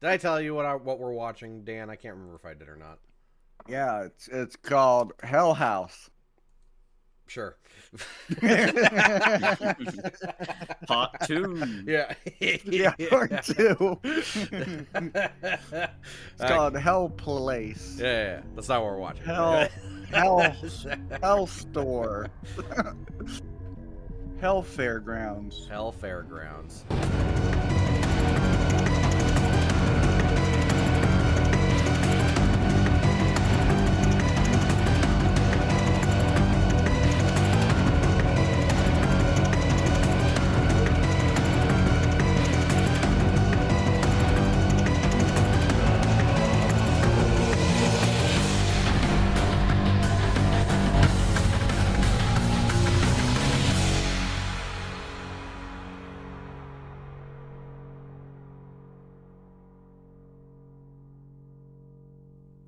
Did I tell you what we're watching, Dan? I can't remember if I did or not. Yeah, it's called Hell House. Sure. Part 2. Yeah. Yeah, part 2. It's called Hell Place. Yeah. That's not what we're watching. Hell Store. Hell Fairgrounds. Hell Fairgrounds.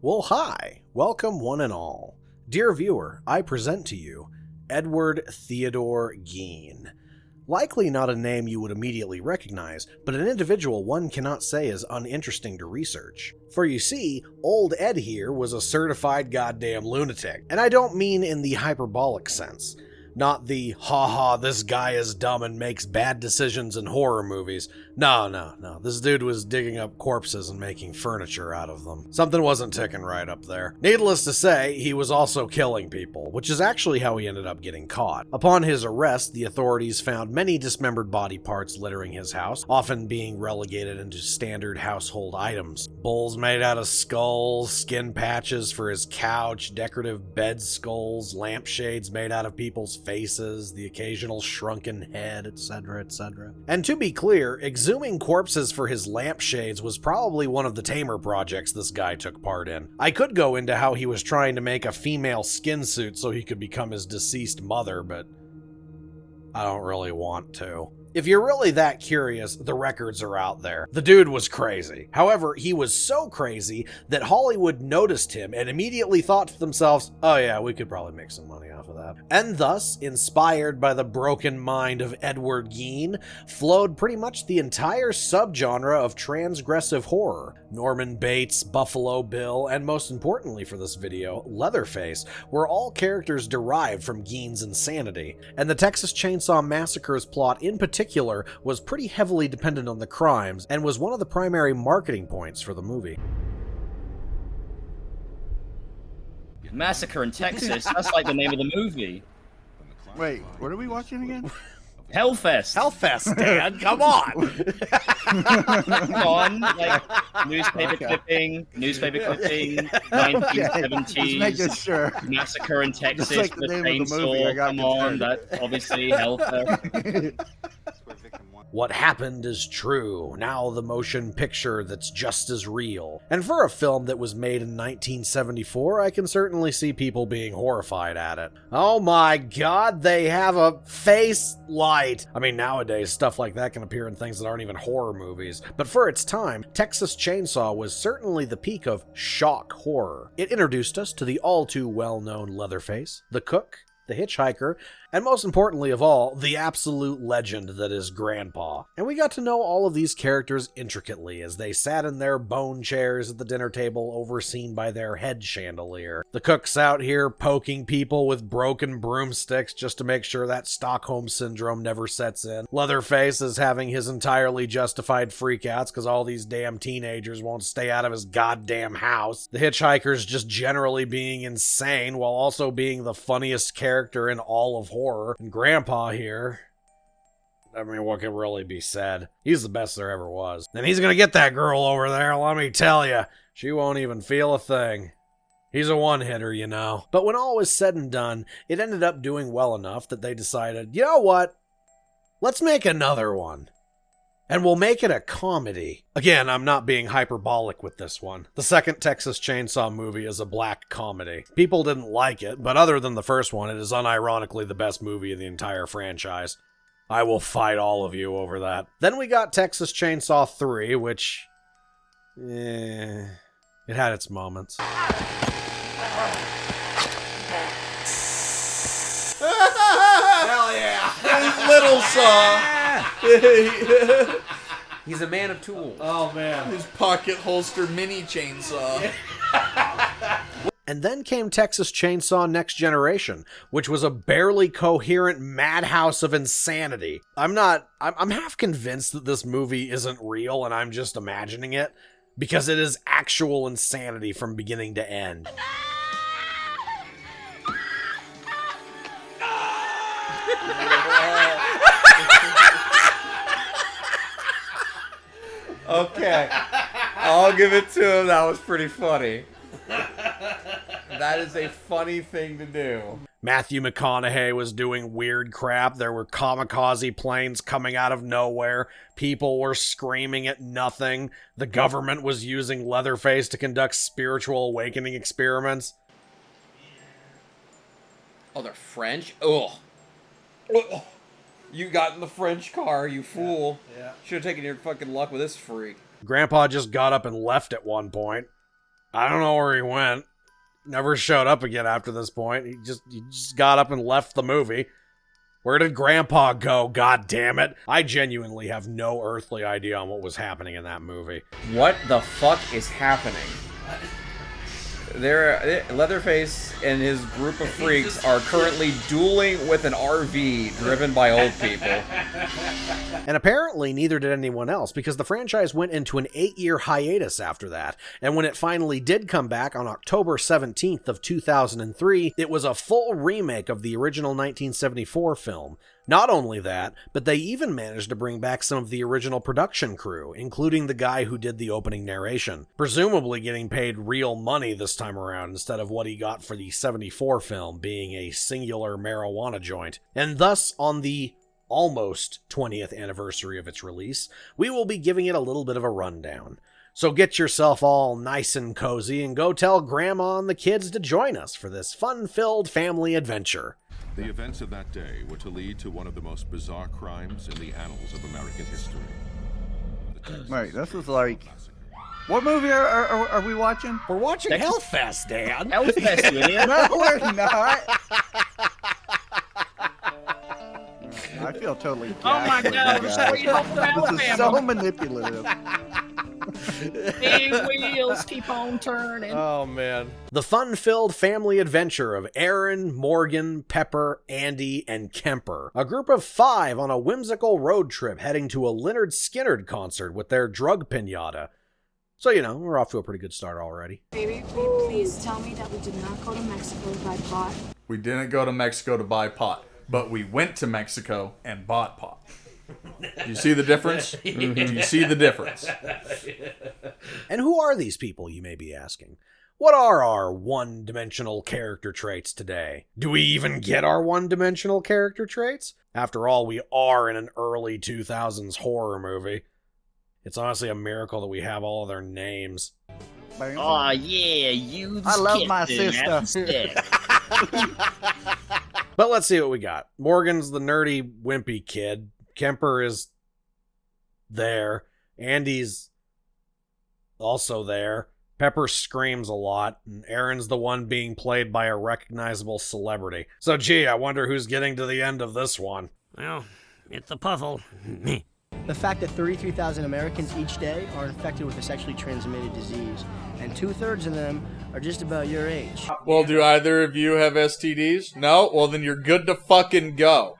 Well, hi. Welcome one and all. Dear viewer, I present to you Edward Theodore Gein. Likely not a name you would immediately recognize, but an individual one cannot say is uninteresting to research. For you see, old Ed here was a certified goddamn lunatic, and I don't mean in the hyperbolic sense. Not the, haha, this guy is dumb and makes bad decisions in horror movies. No. This dude was digging up corpses and making furniture out of them. Something wasn't ticking right up there. Needless to say, he was also killing people, which is actually how he ended up getting caught. Upon his arrest, the authorities found many dismembered body parts littering his house, often being relegated into standard household items. Bowls made out of skulls, skin patches for his couch, decorative bed skulls, lampshades made out of people's faces, the occasional shrunken head, etc., etc. And to be clear, exhuming corpses for his lampshades was probably one of the tamer projects this guy took part in. I could go into how he was trying to make a female skin suit so he could become his deceased mother, but I don't really want to. If you're really that curious, the records are out there. The dude was crazy. However, he was so crazy that Hollywood noticed him and immediately thought to themselves, oh yeah, we could probably make some money off of that. And thus, inspired by the broken mind of Edward Gein, flowed pretty much the entire subgenre of transgressive horror. Norman Bates, Buffalo Bill, and most importantly for this video, Leatherface, were all characters derived from Gein's insanity. And the Texas Chainsaw Massacre's plot in particular was pretty heavily dependent on the crimes and was one of the primary marketing points for the movie. Massacre in Texas, that's like the name of the movie. Wait, what are we watching again? Hellfest. Hellfest, Dan, come on! Come on, like newspaper clipping, 1970s, Just making sure. Massacre in Texas, like the the name of the movie, I chainsaw, got come on, concerned. that obviously Hellfest. What happened is true, now the motion picture that's just as real. And for a film that was made in 1974, I can certainly see people being horrified at it. Oh my god, they have a face light! I mean, nowadays, stuff like that can appear in things that aren't even horror movies. But for its time, Texas Chainsaw was certainly the peak of shock horror. It introduced us to the all-too-well-known Leatherface, the cook, the hitchhiker, and most importantly of all, the absolute legend that is Grandpa. And we got to know all of these characters intricately as they sat in their bone chairs at the dinner table overseen by their head chandelier. The cook's out here poking people with broken broomsticks just to make sure that Stockholm Syndrome never sets in. Leatherface is having his entirely justified freakouts because all these damn teenagers won't stay out of his goddamn house. The hitchhiker's just generally being insane while also being the funniest character in all of horror. And Grandpa here, I mean, what can really be said? He's the best there ever was. And he's gonna get that girl over there, let me tell you. She won't even feel a thing. He's a one-hitter, you know. But when all was said and done, it ended up doing well enough that they decided, you know what? Let's make another one. And we'll make it a comedy. Again, I'm not being hyperbolic with this one. The second Texas Chainsaw movie is a black comedy. People didn't like it, but other than the first one, it is unironically the best movie in the entire franchise. I will fight all of you over that. Then we got Texas Chainsaw 3, which... it had its moments. Hell yeah! Little Saw! He's a man of tools. Oh, man. His pocket holster mini chainsaw. And then came Texas Chainsaw Next Generation, which was a barely coherent madhouse of insanity. I'm half convinced that this movie isn't real and I'm just imagining it, because it is actual insanity from beginning to end. Okay. I'll give it to him. That was pretty funny. That is a funny thing to do. Matthew McConaughey was doing weird crap. There were kamikaze planes coming out of nowhere. People were screaming at nothing. The government was using Leatherface to conduct spiritual awakening experiments. Oh, they're French? Ugh. Ugh. You got in the French car, you fool. Yeah. Should have taken your fucking luck with this freak. Grandpa just got up and left at one point. I don't know where he went. Never showed up again after this point. He just got up and left the movie. Where did Grandpa go? God damn it. I genuinely have no earthly idea on what was happening in that movie. What the fuck is happening? Leatherface and his group of freaks are currently dueling with an RV driven by old people. And apparently neither did anyone else, because the franchise went into an 8-year hiatus after that, and when it finally did come back on October 17th of 2003, it was a full remake of the original 1974 film. Not only that, but they even managed to bring back some of the original production crew, including the guy who did the opening narration, presumably getting paid real money this time around instead of what he got for the 74 film being a singular marijuana joint. And thus, on the almost 20th anniversary of its release, we will be giving it a little bit of a rundown. So get yourself all nice and cozy and go tell Grandma and the kids to join us for this fun-filled family adventure. The events of that day were to lead to one of the most bizarre crimes in the annals of American history. Wait, this is like... What movie are we watching? We're watching Hellfest, Dan. Hellfest, you idiot. No, we're not. I feel totally Oh my gaslit, God, you I'm guys. sorry, you hope This is so manipulative. Big wheels keep on turning. Oh, man. The fun-filled family adventure of Aaron, Morgan, Pepper, Andy, and Kemper. A group of 5 on a whimsical road trip heading to a Lynyrd Skynyrd concert with their drug piñata. So, you know, we're off to a pretty good start already. Baby, will you please tell me that we did not go to Mexico to buy pot? We didn't go to Mexico to buy pot, but we went to Mexico and bought pot. Do you see the difference? Do you see the difference? And who are these people, you may be asking? What are our one-dimensional character traits today? Do we even get our one-dimensional character traits? After all, we are in an early 2000s horror movie. It's honestly a miracle that we have all of their names. Oh yeah, you. I love my sister. But let's see what we got. Morgan's the nerdy, wimpy kid. Kemper is there. Andy's also there. Pepper screams a lot, and Aaron's the one being played by a recognizable celebrity. So gee, I wonder who's getting to the end of this one. Well, it's a puzzle. The fact that 33,000 Americans each day are infected with a sexually transmitted disease, and 2/3 of them are just about your age. Well, do either of you have STDs? No? Well, then you're good to fucking go.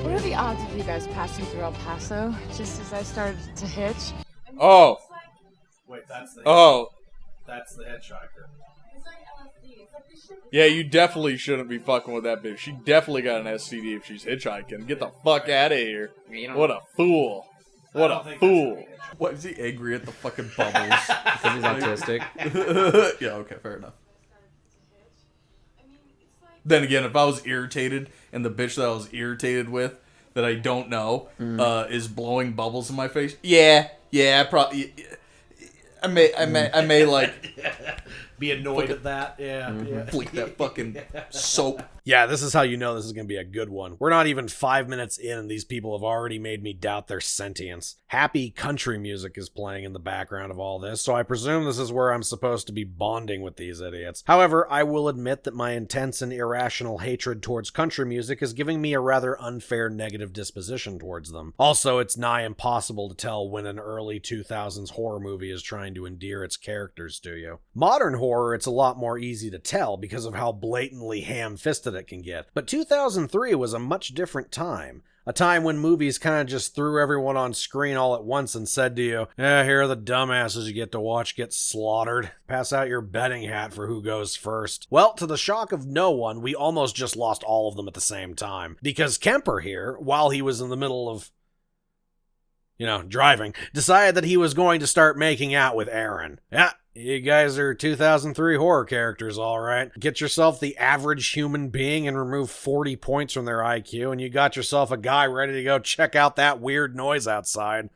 What are the odds of you guys passing through El Paso just as I started to hitch? Oh. Wait, that's the hitchhiker. Yeah, you definitely shouldn't be fucking with that bitch. She definitely got an STD if she's hitchhiking. Get the fuck out of here. What a fool. What a fool. What, is he angry at the fucking bubbles? Because he's autistic. Yeah, okay, fair enough. Then again, if I was irritated and the bitch that I was irritated with that I don't know is blowing bubbles in my face, yeah, probably. I may like be annoyed at that. Yeah. flick that fucking soap. Yeah, this is how you know this is going to be a good one. We're not even 5 minutes in and these people have already made me doubt their sentience. Happy country music is playing in the background of all this, so I presume this is where I'm supposed to be bonding with these idiots. However, I will admit that my intense and irrational hatred towards country music is giving me a rather unfair negative disposition towards them. Also, it's nigh impossible to tell when an early 2000s horror movie is trying to endear its characters to you. Modern horror, it's a lot more easy to tell because of how blatantly ham-fisted it can get. But 2003 was a much different time. A time when movies kind of just threw everyone on screen all at once and said to you, here are the dumbasses you get to watch get slaughtered. Pass out your betting hat for who goes first. Well, to the shock of no one, we almost just lost all of them at the same time. Because Kemper here, while he was in the middle of, driving, decided that he was going to start making out with Aaron. Yeah. You guys are 2003 horror characters, all right. Get yourself the average human being and remove 40 points from their IQ, and you got yourself a guy ready to go check out that weird noise outside.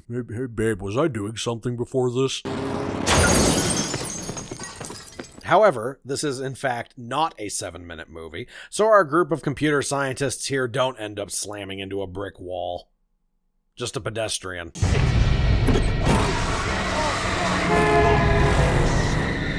Hey, babe, was I doing something before this? However, this is in fact not a 7-minute movie, so our group of computer scientists here don't end up slamming into a brick wall. Just a pedestrian.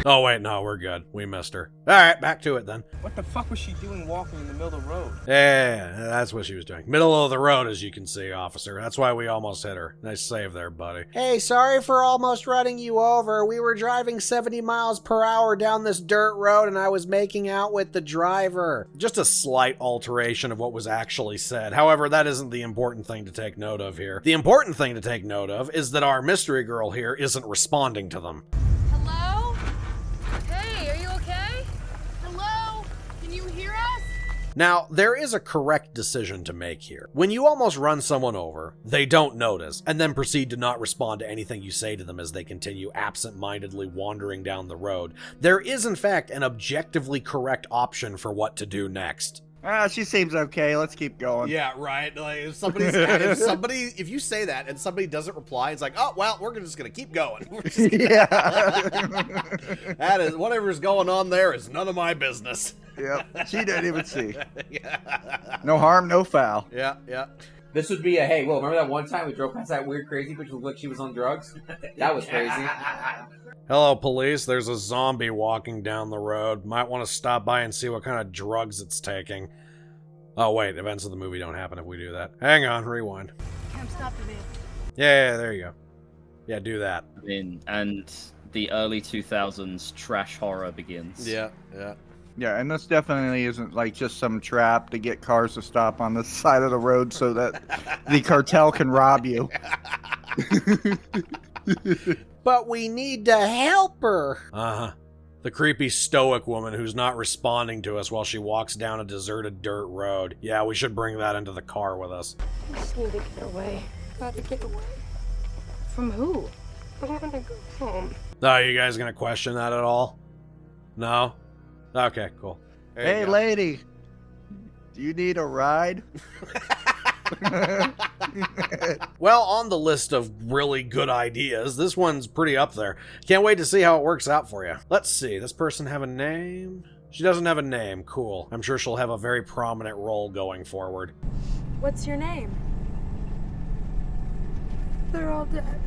Oh, wait, no, we're good. We missed her. All right, back to it then. What the fuck was she doing walking in the middle of the road? Yeah, that's what she was doing. Middle of the road, as you can see, officer. That's why we almost hit her. Nice save there, buddy. Hey, sorry for almost running you over. We were driving 70 miles per hour down this dirt road, and I was making out with the driver. Just a slight alteration of what was actually said. However, that isn't the important thing to take note of here. The important thing to take note of is that our mystery girl here isn't responding to them. Hello? Hey, are you okay? Hello? Can you hear us? Now, there is a correct decision to make here. When you almost run someone over, they don't notice, and then proceed to not respond to anything you say to them as they continue absent-mindedly wandering down the road, there is in fact an objectively correct option for what to do next. She seems okay. Let's keep going. Yeah, right. Like if you say that and somebody doesn't reply, it's like, oh well, we're just gonna keep going. Yeah. That is whatever's going on there is none of my business. Yep. She didn't even see. Yeah. No harm, no foul. Yeah, yeah. This would be a, hey, well, remember that one time we drove past that weird crazy bitch who looked like she was on drugs? That was crazy. Hello, police. There's a zombie walking down the road. Might want to stop by and see what kind of drugs it's taking. Oh, wait. Events of the movie don't happen if we do that. Hang on. Rewind. Come stop the van. Yeah, there you go. Yeah, do that. And the early 2000s trash horror begins. Yeah, yeah. Yeah, and this definitely isn't like just some trap to get cars to stop on the side of the road so that the cartel can rob you. But we need to help her. Uh-huh. The creepy stoic woman who's not responding to us while she walks down a deserted dirt road. Yeah, we should bring that into the car with us. I just need to get away. Got to get away. From who? I want to go home. Oh, you guys gonna question that at all? No? Okay, cool. There Hey, lady. Do you need a ride? Well, on the list of really good ideas, this one's pretty up there. Can't wait to see how it works out for you. Let's see, this person have a name? She doesn't have a name, cool. I'm sure she'll have a very prominent role going forward. What's your name? They're all dead.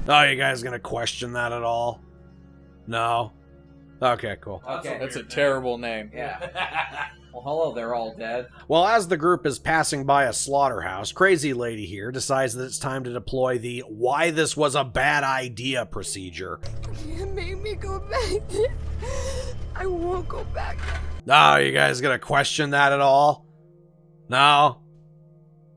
Oh, you guys gonna question that at all? No? Okay, cool. Okay. That's a terrible name. Yeah. Well, hello, they're all dead. Well, as the group is passing by a slaughterhouse, Crazy Lady here decides that it's time to deploy the why this was a bad idea procedure. You made me go back there. I won't go back. Oh, you guys gonna question that at all? No?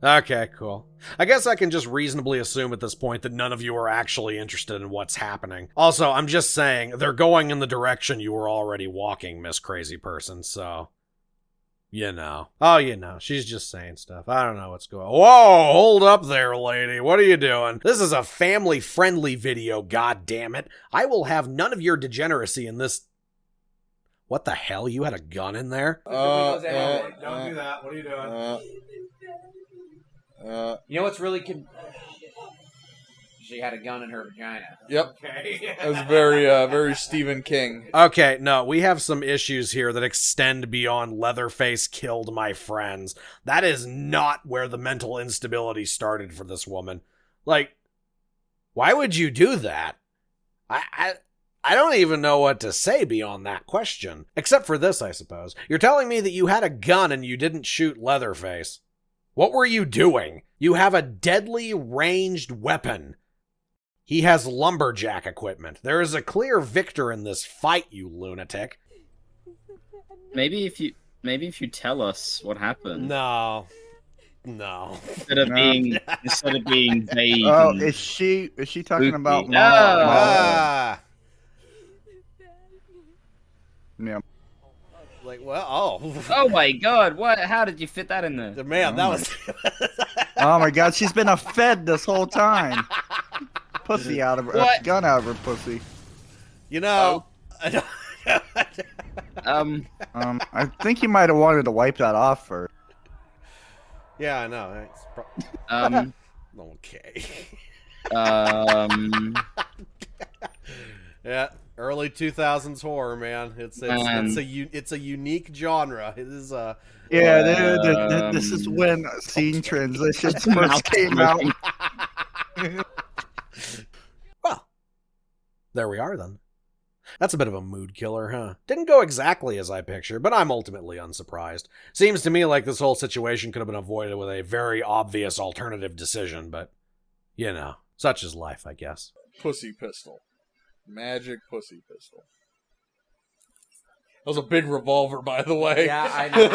Okay, cool. I guess I can just reasonably assume at this point that none of you are actually interested in what's happening. Also, I'm just saying, they're going in the direction you were already walking, Miss Crazy Person, so... You know. Oh, you know. She's just saying stuff. I don't know what's going on. Whoa! Hold up there, lady. What are you doing? This is a family-friendly video, goddammit. I will have none of your degeneracy in this... What the hell? You had a gun in there? Don't do that. What are you doing? You know what's really She had a gun in her vagina. Yep. Okay. That was very Stephen King. Okay, no, we have some issues here that extend beyond Leatherface killed my friends. That is not where the mental instability started for this woman. Like, why would you do that? I don't even know what to say beyond that question. Except for this, I suppose. You're telling me that you had a gun and you didn't shoot Leatherface. What were you doing? You have a deadly ranged weapon. He has lumberjack equipment. There is a clear victor in this fight, you lunatic. Maybe if you tell us what happened. No. Instead of being vague. Oh, is she talking about No. Yeah. Like, well, Oh my god, what? How did you fit that in there? Man, that was... Oh my god, she's been a fed this whole time. Pussy out of her, gun out of her pussy. You know... I think you might have wanted to wipe that off first. Yeah, I know. Okay. Yeah, early 2000s horror, man. It's a unique genre. It is this is when scene transitions first came out. Well, there we are then. That's a bit of a mood killer, huh? Didn't go exactly as I pictured, but I'm ultimately unsurprised. Seems to me like this whole situation could have been avoided with a very obvious alternative decision, but, you know, such is life, I guess. Pussy pistol. Magic pussy pistol. That was a big revolver, by the way. Yeah, I know.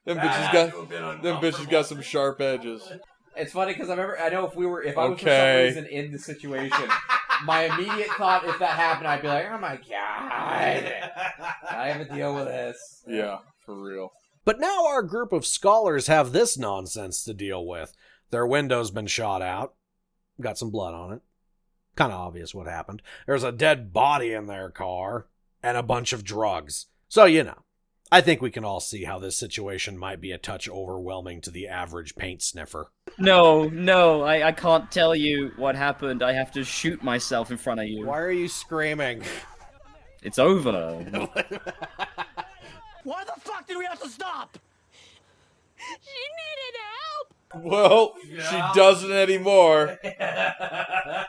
Them bitches got some sharp edges. It's funny because I know if I was for some reason in the situation, my immediate thought if that happened, I'd be like, oh my god, I have to deal with this. Yeah, for real. But now our group of scholars have this nonsense to deal with. Their window's been shot out. Got some blood on it. Kind of obvious what happened. There's a dead body in their car. And a bunch of drugs. So, you know. I think we can all see how this situation might be a touch overwhelming to the average paint sniffer. No, I can't tell you what happened. I have to shoot myself in front of you. Why are you screaming? It's over. Why the fuck did we have to stop? She needed help! Well, she doesn't anymore.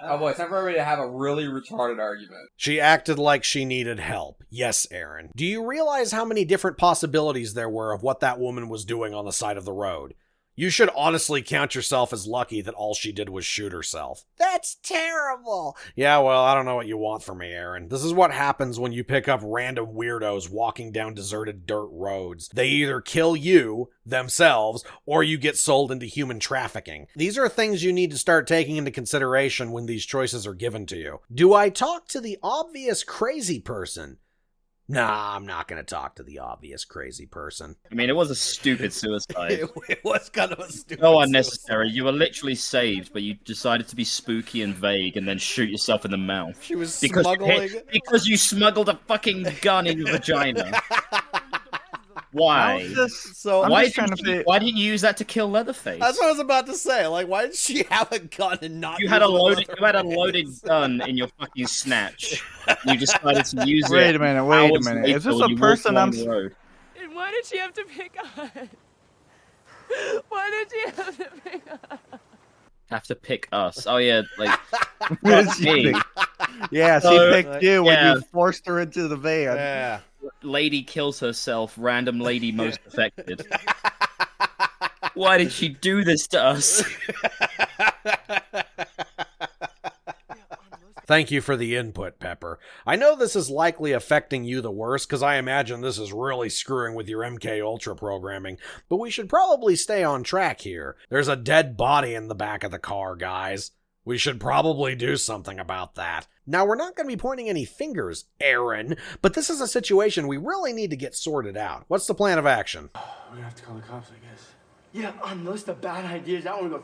Oh boy, it's time for everybody to have a really retarded argument. She acted like she needed help. Yes, Aaron. Do you realize how many different possibilities there were of what that woman was doing on the side of the road? You should honestly count yourself as lucky that all she did was shoot herself. That's terrible! Yeah, well, I don't know what you want from me, Aaron. This is what happens when you pick up random weirdos walking down deserted dirt roads. They either kill you, themselves, or you get sold into human trafficking. These are things you need to start taking into consideration when these choices are given to you. Do I talk to the obvious crazy person? Nah, I'm not going to talk to the obvious crazy person. I mean, it was a stupid suicide. It was kind of a stupid So unnecessary. You were literally saved, but you decided to be spooky and vague and then shoot yourself in the mouth. She was smuggling... Because you smuggled a fucking gun in your vagina. Why? Why didn't you use that to kill Leatherface? That's what I was about to say. Like, why did she have a gun and not? You had a loaded gun in your fucking snatch. You decided to use it. Wait a minute. Is this a person I'm? And why did she have to pick us? Why did she have to pick us? Have to pick us. Oh yeah, like me. Yeah, she picked you when you forced her into the van. Yeah. Lady kills herself, random lady most affected. Why did she do this to us? Thank you for the input, Pepper. I know this is likely affecting you the worst, because I imagine this is really screwing with your MK Ultra programming, but we should probably stay on track here. There's a dead body in the back of the car, guys. We should probably do something about that. Now, we're not going to be pointing any fingers, Aaron, but this is a situation we really need to get sorted out. What's the plan of action? We're gonna have to call the cops, I guess. Yeah, on the list of bad ideas, that one goes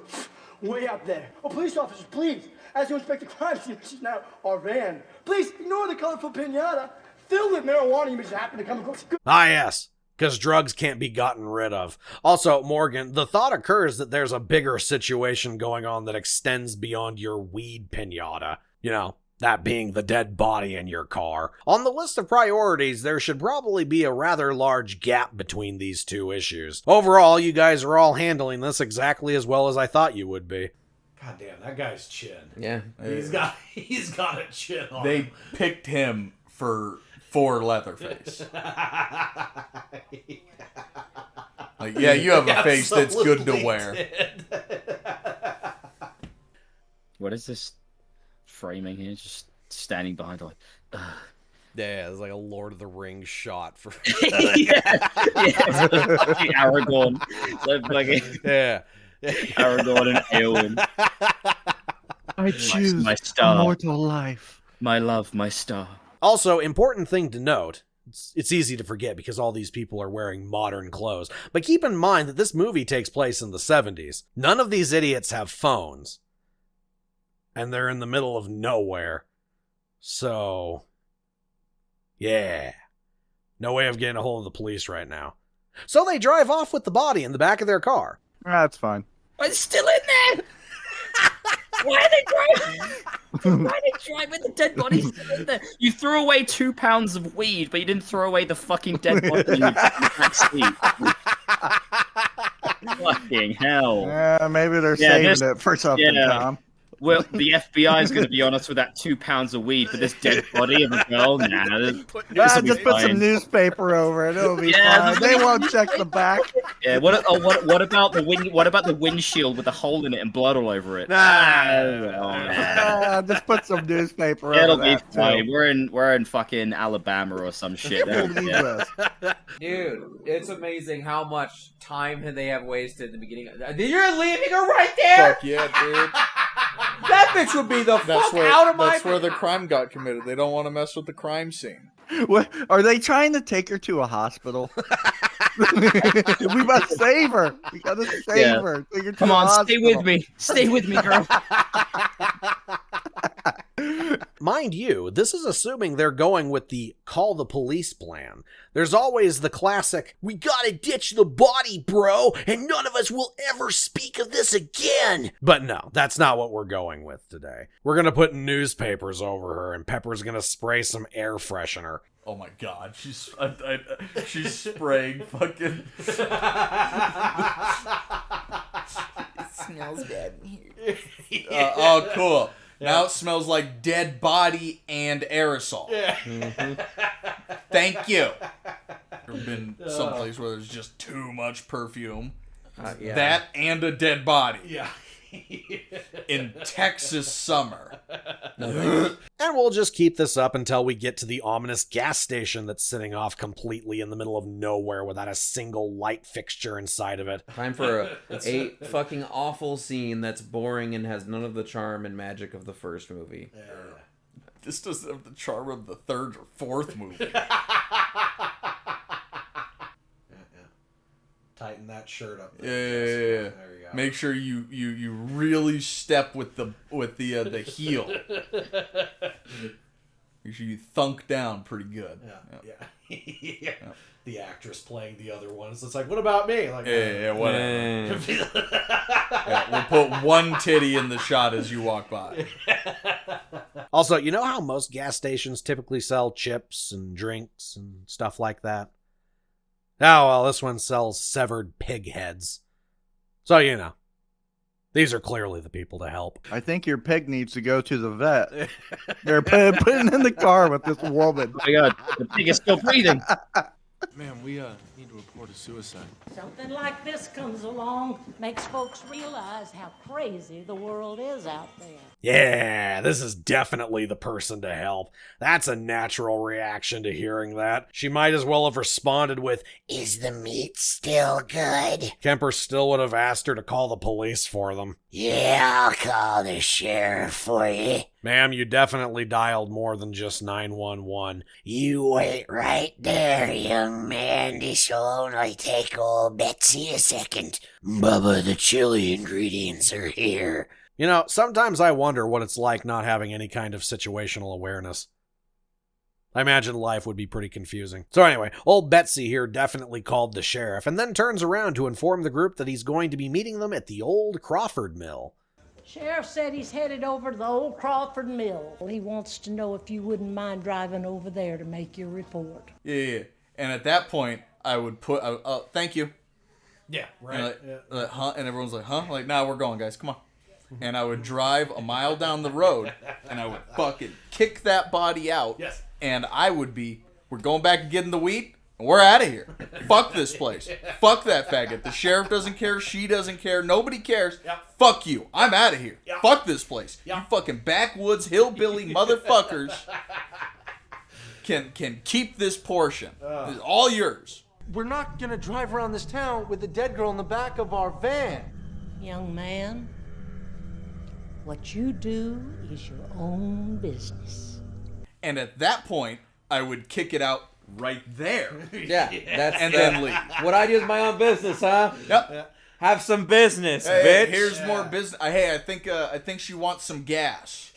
way up there. Oh, police officers, please, as you inspect the crime scene, which is now our van, please ignore the colorful pinata. Filled with marijuana you just happen to come across. Ah, yes. because drugs can't be gotten rid of. Also, Morgan, the thought occurs that there's a bigger situation going on that extends beyond your weed pinata. You know, that being the dead body in your car. On the list of priorities, there should probably be a rather large gap between these two issues. Overall, you guys are all handling this exactly as well as I thought you would be. God damn, that guy's chin. Yeah. He's got a chin on him. They picked him for Leatherface. Like, yeah, you have a face that's good to wear. What is this framing here? Just standing behind, like, Yeah, it's like a Lord of the Rings shot for. yeah, it's like Aragorn. Yeah. Aragorn and Eowyn. I choose my star. Immortal life. My love, my star. Also, important thing to note. It's easy to forget because all these people are wearing modern clothes. But keep in mind that this movie takes place in the 70s. None of these idiots have phones. And they're in the middle of nowhere. So, yeah. No way of getting a hold of the police right now. So they drive off with the body in the back of their car. That's fine. It's still in there! Why are they driving? Why are they driving the dead body still in there? You threw away 2 pounds of weed, but you didn't throw away the fucking dead body in the back seat. Fucking hell. Maybe they're saving it for something, Tom. Well, the FBI is going to be on us with that 2 pounds of weed for this dead body of a girl. Nah, just put some newspaper over it. It'll be fine. They won't check the back. Yeah. What about the windshield with a hole in it and blood all over it? Just put some newspaper It'll over be that. fine. We're in fucking Alabama or some shit. Dude, it's amazing how much time they have wasted at the beginning. You're leaving her right there. Fuck yeah, dude. That bitch would be the fuck out of my... That's where the crime got committed. They don't want to mess with the crime scene. What, are they trying to take her to a hospital? We must save her. We gotta save her. Take her to Come a on, hospital. Stay with me, girl. Mind you, this is assuming they're going with the call the police plan. There's always the classic, we gotta ditch the body, bro, and none of us will ever speak of this again. But no, that's not what we're going with today. We're gonna put newspapers over her, and Pepper's gonna spray some air freshener. Oh my god, she's spraying fucking... It smells bad in here. Oh, cool. Now it smells like dead body and aerosol. Yeah. Mm-hmm. Thank you. There's been someplace where there's just too much perfume. Yeah. That and a dead body. Yeah. In Texas summer. And we'll just keep this up until we get to the ominous gas station that's sitting off completely in the middle of nowhere without a single light fixture inside of it. Time for a fucking awful scene that's boring and has none of the charm and magic of the first movie. Yeah. This doesn't have the charm of the third or fourth movie. Tighten that shirt up. Yeah. There you go. Make sure you really step with the heel. Make sure you thunk down pretty good. Yeah. The actress playing the other ones. It's like, what about me? Like, whatever. We'll put one titty in the shot as you walk by. Also, you know how most gas stations typically sell chips and drinks and stuff like that? Oh, well, this one sells severed pig heads. So, you know, these are clearly the people to help. I think your pig needs to go to the vet. They're putting in the car with this woman. Oh my god, the pig is still breathing. Ma'am, we need to report a suicide. Something like this comes along, makes folks realize how crazy the world is out there. Yeah, this is definitely the person to help. That's a natural reaction to hearing that. She might as well have responded with, "Is the meat still good?" Kemper still would have asked her to call the police for them. "Yeah, I'll call the sheriff for you." "Ma'am, you definitely dialed more than just 911. You wait right there, young man. This'll only take old Betsy a second. Bubba, the chili ingredients are here." You know, sometimes I wonder what it's like not having any kind of situational awareness. I imagine life would be pretty confusing. So anyway, old Betsy here definitely called the sheriff and then turns around to inform the group that he's going to be meeting them at the Old Crawford Mill. Sheriff said he's headed over to the Old Crawford Mill. He wants to know if you wouldn't mind driving over there to make your report. Yeah. And at that point, I would put, thank you. Yeah, right. And, huh? And everyone's like, huh? Like, nah, we're going, guys. Come on. And I would drive a mile down the road, and I would fucking kick that body out. Yes. And I would be, we're going back and getting the wheat, and we're out of here. Fuck this place. Fuck that faggot. The sheriff doesn't care. She doesn't care. Nobody cares. Yep. Fuck you. I'm out of here. Yep. Fuck this place. Yep. You fucking backwoods hillbilly motherfuckers can keep this portion. It's all yours. We're not gonna drive around this town with the dead girl in the back of our van. Young man, what you do is your own business. And at that point, I would kick it out right there. Yeah, that's and then leave. What I do is my own business, huh? Yep. Have some business, Hey, bitch. here's more business. Hey, I think she wants some gas.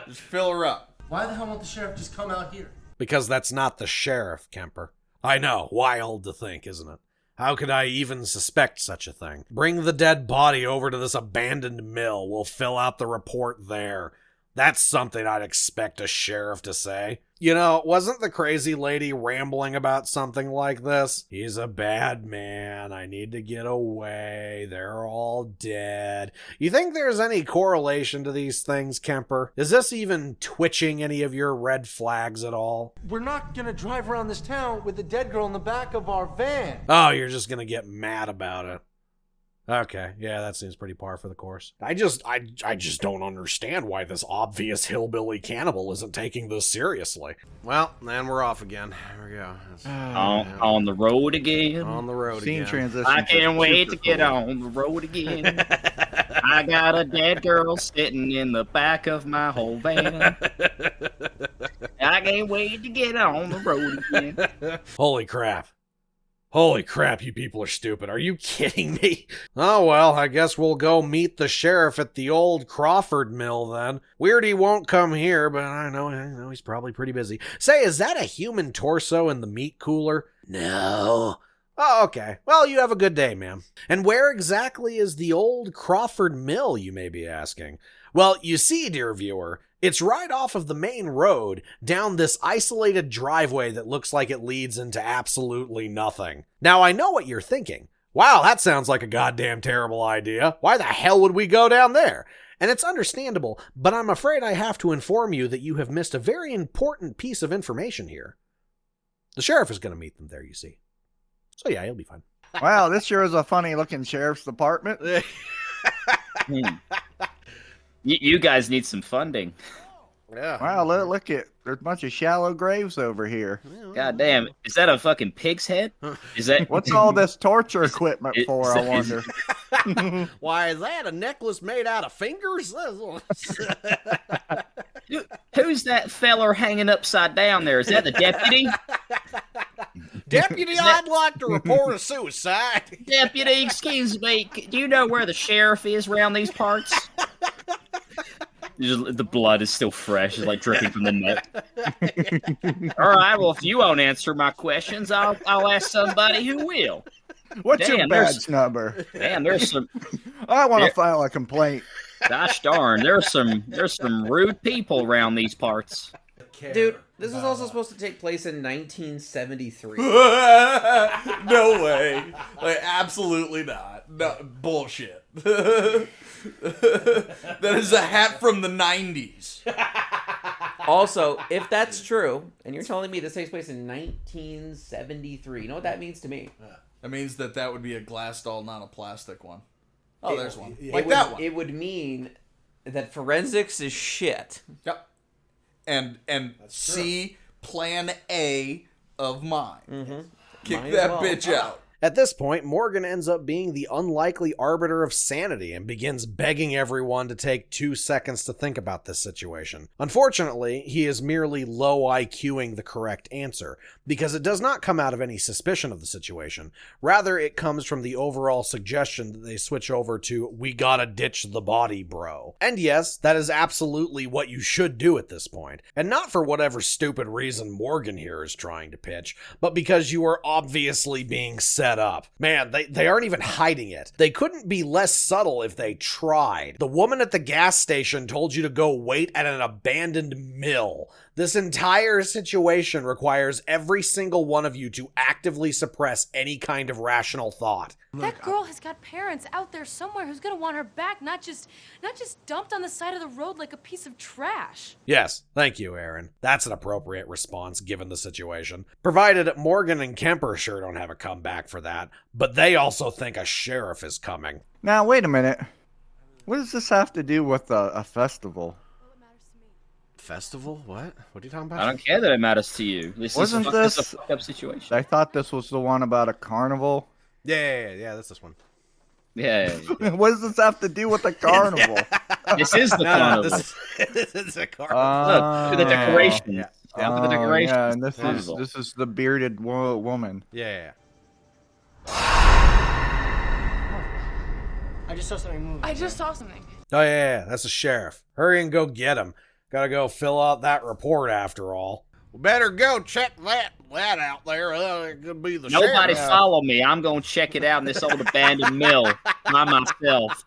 Just fill her up. Why the hell won't the sheriff just come out here? Because that's not the sheriff, Kemper. I know, wild to think, isn't it? How could I even suspect such a thing? Bring the dead body over to this abandoned mill. We'll fill out the report there. That's something I'd expect a sheriff to say. You know, wasn't the crazy lady rambling about something like this? He's a bad man. I need to get away. They're all dead. You think there's any correlation to these things, Kemper? Is this even twitching any of your red flags at all? We're not gonna drive around this town with the dead girl in the back of our van. Oh, you're just gonna get mad about it. Okay, yeah, that seems pretty par for the course. I just don't understand why this obvious hillbilly cannibal isn't taking this seriously. Well, then we're off again. There we go. On the road again. On the road Scene again. transition. I can't wait to get on the road again. I got a dead girl sitting in the back of my whole van. I can't wait to get on the road again. Holy crap. Holy crap, you people are stupid. Are you kidding me? Oh well, I guess we'll go meet the sheriff at the Old Crawford Mill then. Weird he won't come here, but I know he's probably pretty busy. Say, is that a human torso in the meat cooler? No. Oh, okay. Well, you have a good day, ma'am. And where exactly is the Old Crawford Mill, you may be asking? Well, you see, dear viewer, it's right off of the main road, down this isolated driveway that looks like it leads into absolutely nothing. Now, I know what you're thinking. Wow, that sounds like a goddamn terrible idea. Why the hell would we go down there? And it's understandable, but I'm afraid I have to inform you that you have missed a very important piece of information here. The sheriff is going to meet them there, you see. So yeah, he'll be fine. Wow, this sure is a funny-looking sheriff's department. You guys need some funding. Yeah. Wow, look at there's a bunch of shallow graves over here. God damn, is that a fucking pig's head? Is that what's all this torture equipment for? I wonder. Why is that a necklace made out of fingers? Who's that feller hanging upside down there? Is that the deputy? Deputy, I'd like to report a suicide. Deputy, excuse me. Do you know where the sheriff is around these parts? The blood is still fresh. It's like dripping from the neck. All right, well, if you won't answer my questions, I'll ask somebody who will. What's your badge number? Damn, there's some... I want to file a complaint. Gosh darn, there's some rude people around these parts. Dude, this is also supposed to take place in 1973. No way. Like, absolutely not. No, bullshit. That is a hat from the 90s. Also, if that's true, and you're telling me this takes place in 1973, you know what that means to me? That means that would be a glass doll, not a plastic one. Oh, there's one. That one. It would mean that forensics is shit. Yep. And see Plan A of mine. Mm-hmm. Kick that bitch out. At this point, Morgan ends up being the unlikely arbiter of sanity and begins begging everyone to take 2 seconds to think about this situation. Unfortunately, he is merely low IQing the correct answer, because it does not come out of any suspicion of the situation. Rather, it comes from the overall suggestion that they switch over to, "We gotta ditch the body, bro." And yes, that is absolutely what you should do at this point. And not for whatever stupid reason Morgan here is trying to pitch, but because you are obviously being set up. Man, they aren't even hiding it. They couldn't be less subtle if they tried. The woman at the gas station told you to go wait at an abandoned mill. This entire situation requires every single one of you to actively suppress any kind of rational thought. That girl has got parents out there somewhere who's gonna want her back, not just dumped on the side of the road like a piece of trash. Yes, thank you, Aaron. That's an appropriate response given the situation. Provided Morgan and Kemper sure don't have a comeback for that, but they also think a sheriff is coming. Now, wait a minute. What does this have to do with a festival? Festival? What? What are you talking about? I don't care that it matters to you. This is a fucked up situation. I thought this was the one about a carnival. Yeah, that's this one. Yeah. What does this have to do with the carnival? This is the carnival. This is a carnival. Look, the decorations. Yeah. Look at the decorations. Yeah, and this is the bearded woman. Yeah. I just saw something moving. I just saw something. Oh yeah, that's the sheriff. Hurry and go get him. Gotta go fill out that report after all. Better go check that out there. It could be the sheriff. Nobody follow me. I'm gonna check it out in this old abandoned mill by myself.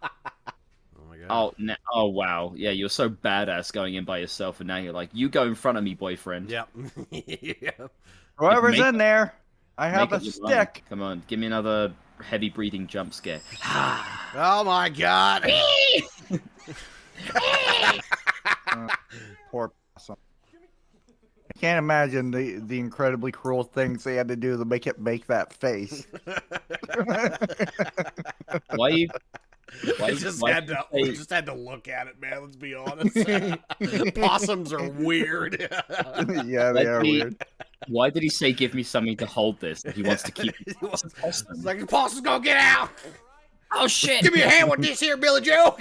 Oh my god. Oh wow. Yeah, you're so badass going in by yourself, and now you're like, you go in front of me, boyfriend. Yep. Yep. Whoever's in there, I have a stick. Come on, give me another heavy breathing jump scare. Oh my god. Poor possum. I can't imagine the incredibly cruel things they had to do to make it make that face. Why just had to look at it, man. Let's be honest. Possums are weird. Yeah, they are weird. Why did he say, "Give me something to hold this"? He wants to keep. It's like the possum's gonna get out. Oh shit! Give me a hand with this here, Billy Joe.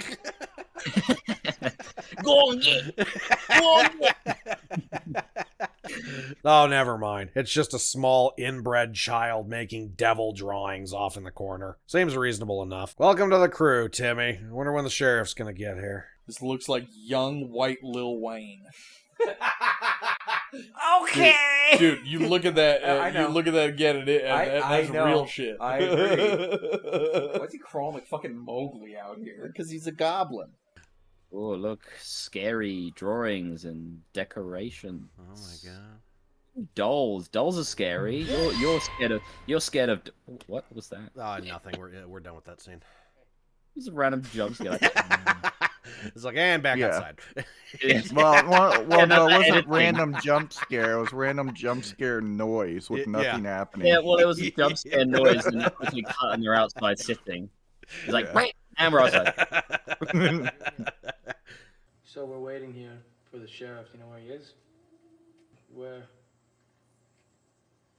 Go on, get. Go on, get. Oh, never mind. It's just a small inbred child making devil drawings off in the corner. Seems reasonable enough. Welcome to the crew, Timmy. I wonder when the sheriff's gonna get here. This looks like young white Lil Wayne. Okay. Dude, you look at that. I know. You look at that again, and that's real shit. I agree. Why is he crawling like fucking Mowgli out here? Because he's a goblin. Oh, look, scary drawings and decorations. Oh my god. Dolls are scary. You're scared of. What was that? Oh, nothing. We're done with that scene. It was a random jump scare. It's like, and back outside. Well, no, it wasn't random jump scare. It was random jump scare noise with nothing happening. Yeah, well, it was a jump scare noise, and then quickly cut, and they're outside sifting. It's like, wait, and we're outside. So we're waiting here for the sheriff. You know where he is? Where?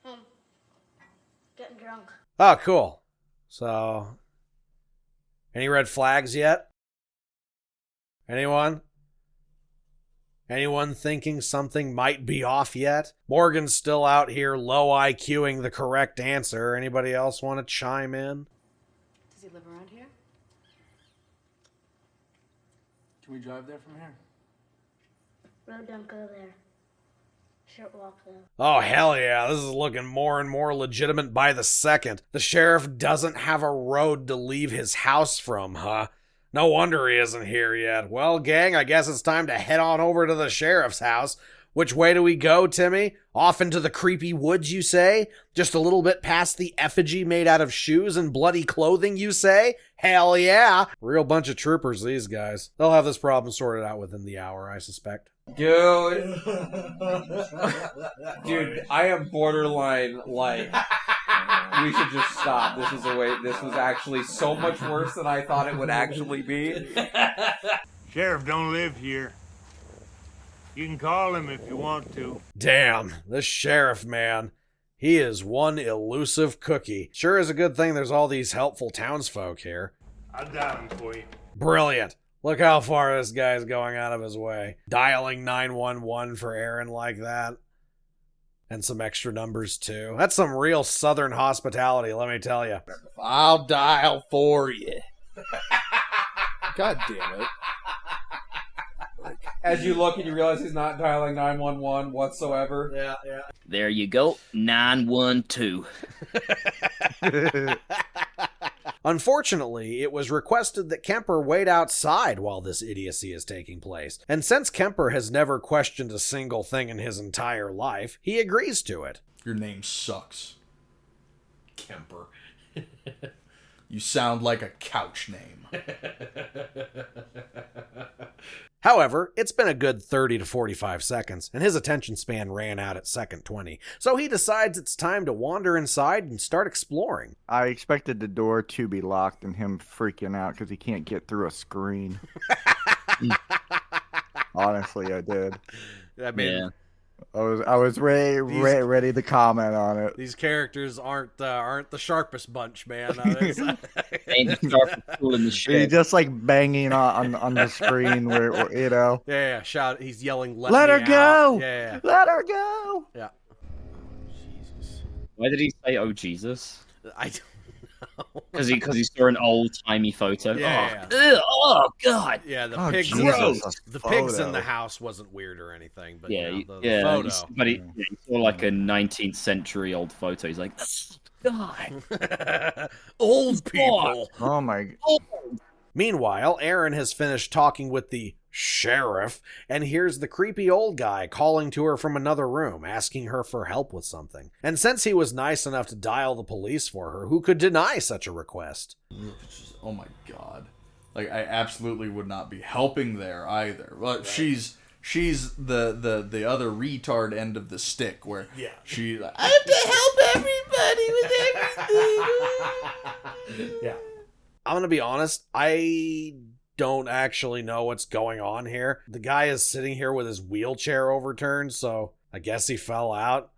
Home. Getting drunk. Oh, cool. So, any red flags yet? Anyone? Anyone thinking something might be off yet? Morgan's still out here low IQing the correct answer. Anybody else want to chime in? Does he live around here? Can we drive there from here? Road don't go there. Short walk though. Oh, hell yeah. This is looking more and more legitimate by the second. The sheriff doesn't have a road to leave his house from, huh? No wonder he isn't here yet. Well, gang, I guess it's time to head on over to the sheriff's house. Which way do we go, Timmy? Off into the creepy woods, you say? Just a little bit past the effigy made out of shoes and bloody clothing, you say? Hell yeah! Real bunch of troopers, these guys. They'll have this problem sorted out within the hour, I suspect. Dude. Dude, I am borderline like... We should just stop. This was actually so much worse than I thought it would actually be. Sheriff don't live here. You can call him if you want to. Damn, this sheriff, man. He is one elusive cookie. Sure is a good thing there's all these helpful townsfolk here. I'll dial him for you. Brilliant. Look how far this guy's going out of his way. Dialing 911 for Aaron like that. And some extra numbers, too. That's some real southern hospitality, let me tell you. I'll dial for you. God damn it. As you look and you realize he's not dialing 911 whatsoever. Yeah. There you go. 912. Unfortunately, it was requested that Kemper wait outside while this idiocy is taking place. And since Kemper has never questioned a single thing in his entire life, he agrees to it. Your name sucks. Kemper. You sound like a couch name. However, it's been a good 30 to 45 seconds, and his attention span ran out at second 20, so he decides it's time to wander inside and start exploring. I expected the door to be locked and him freaking out because he can't get through a screen. Honestly, I did. I mean, I was ready to comment on it. These characters aren't the sharpest bunch, man. Ain't the sharpest tool in the shed. He's just like banging on the screen where you know. Yeah. Shout! He's yelling, "Let her go! Yeah. Let her go!" Yeah. Why did he say, "Oh Jesus"? I don't know. Because he saw an old-timey photo. Yeah. Oh God. Yeah, the Jesus, pigs in the house wasn't weird or anything, but yeah, the photo. But he saw like a 19th century old photo. He's like, God. Old people. Oh my. Meanwhile, Aaron has finished talking with the sheriff and hears the creepy old guy calling to her from another room, asking her for help with something. And since he was nice enough to dial the police for her, who could deny such a request? Oh my God. Like, I absolutely would not be helping there either. Well, right. She's the other retard end of the stick where she like, I have to help everybody with everything. Yeah. I'm gonna be honest, I don't actually know what's going on here. The guy is sitting here with his wheelchair overturned, so I guess he fell out.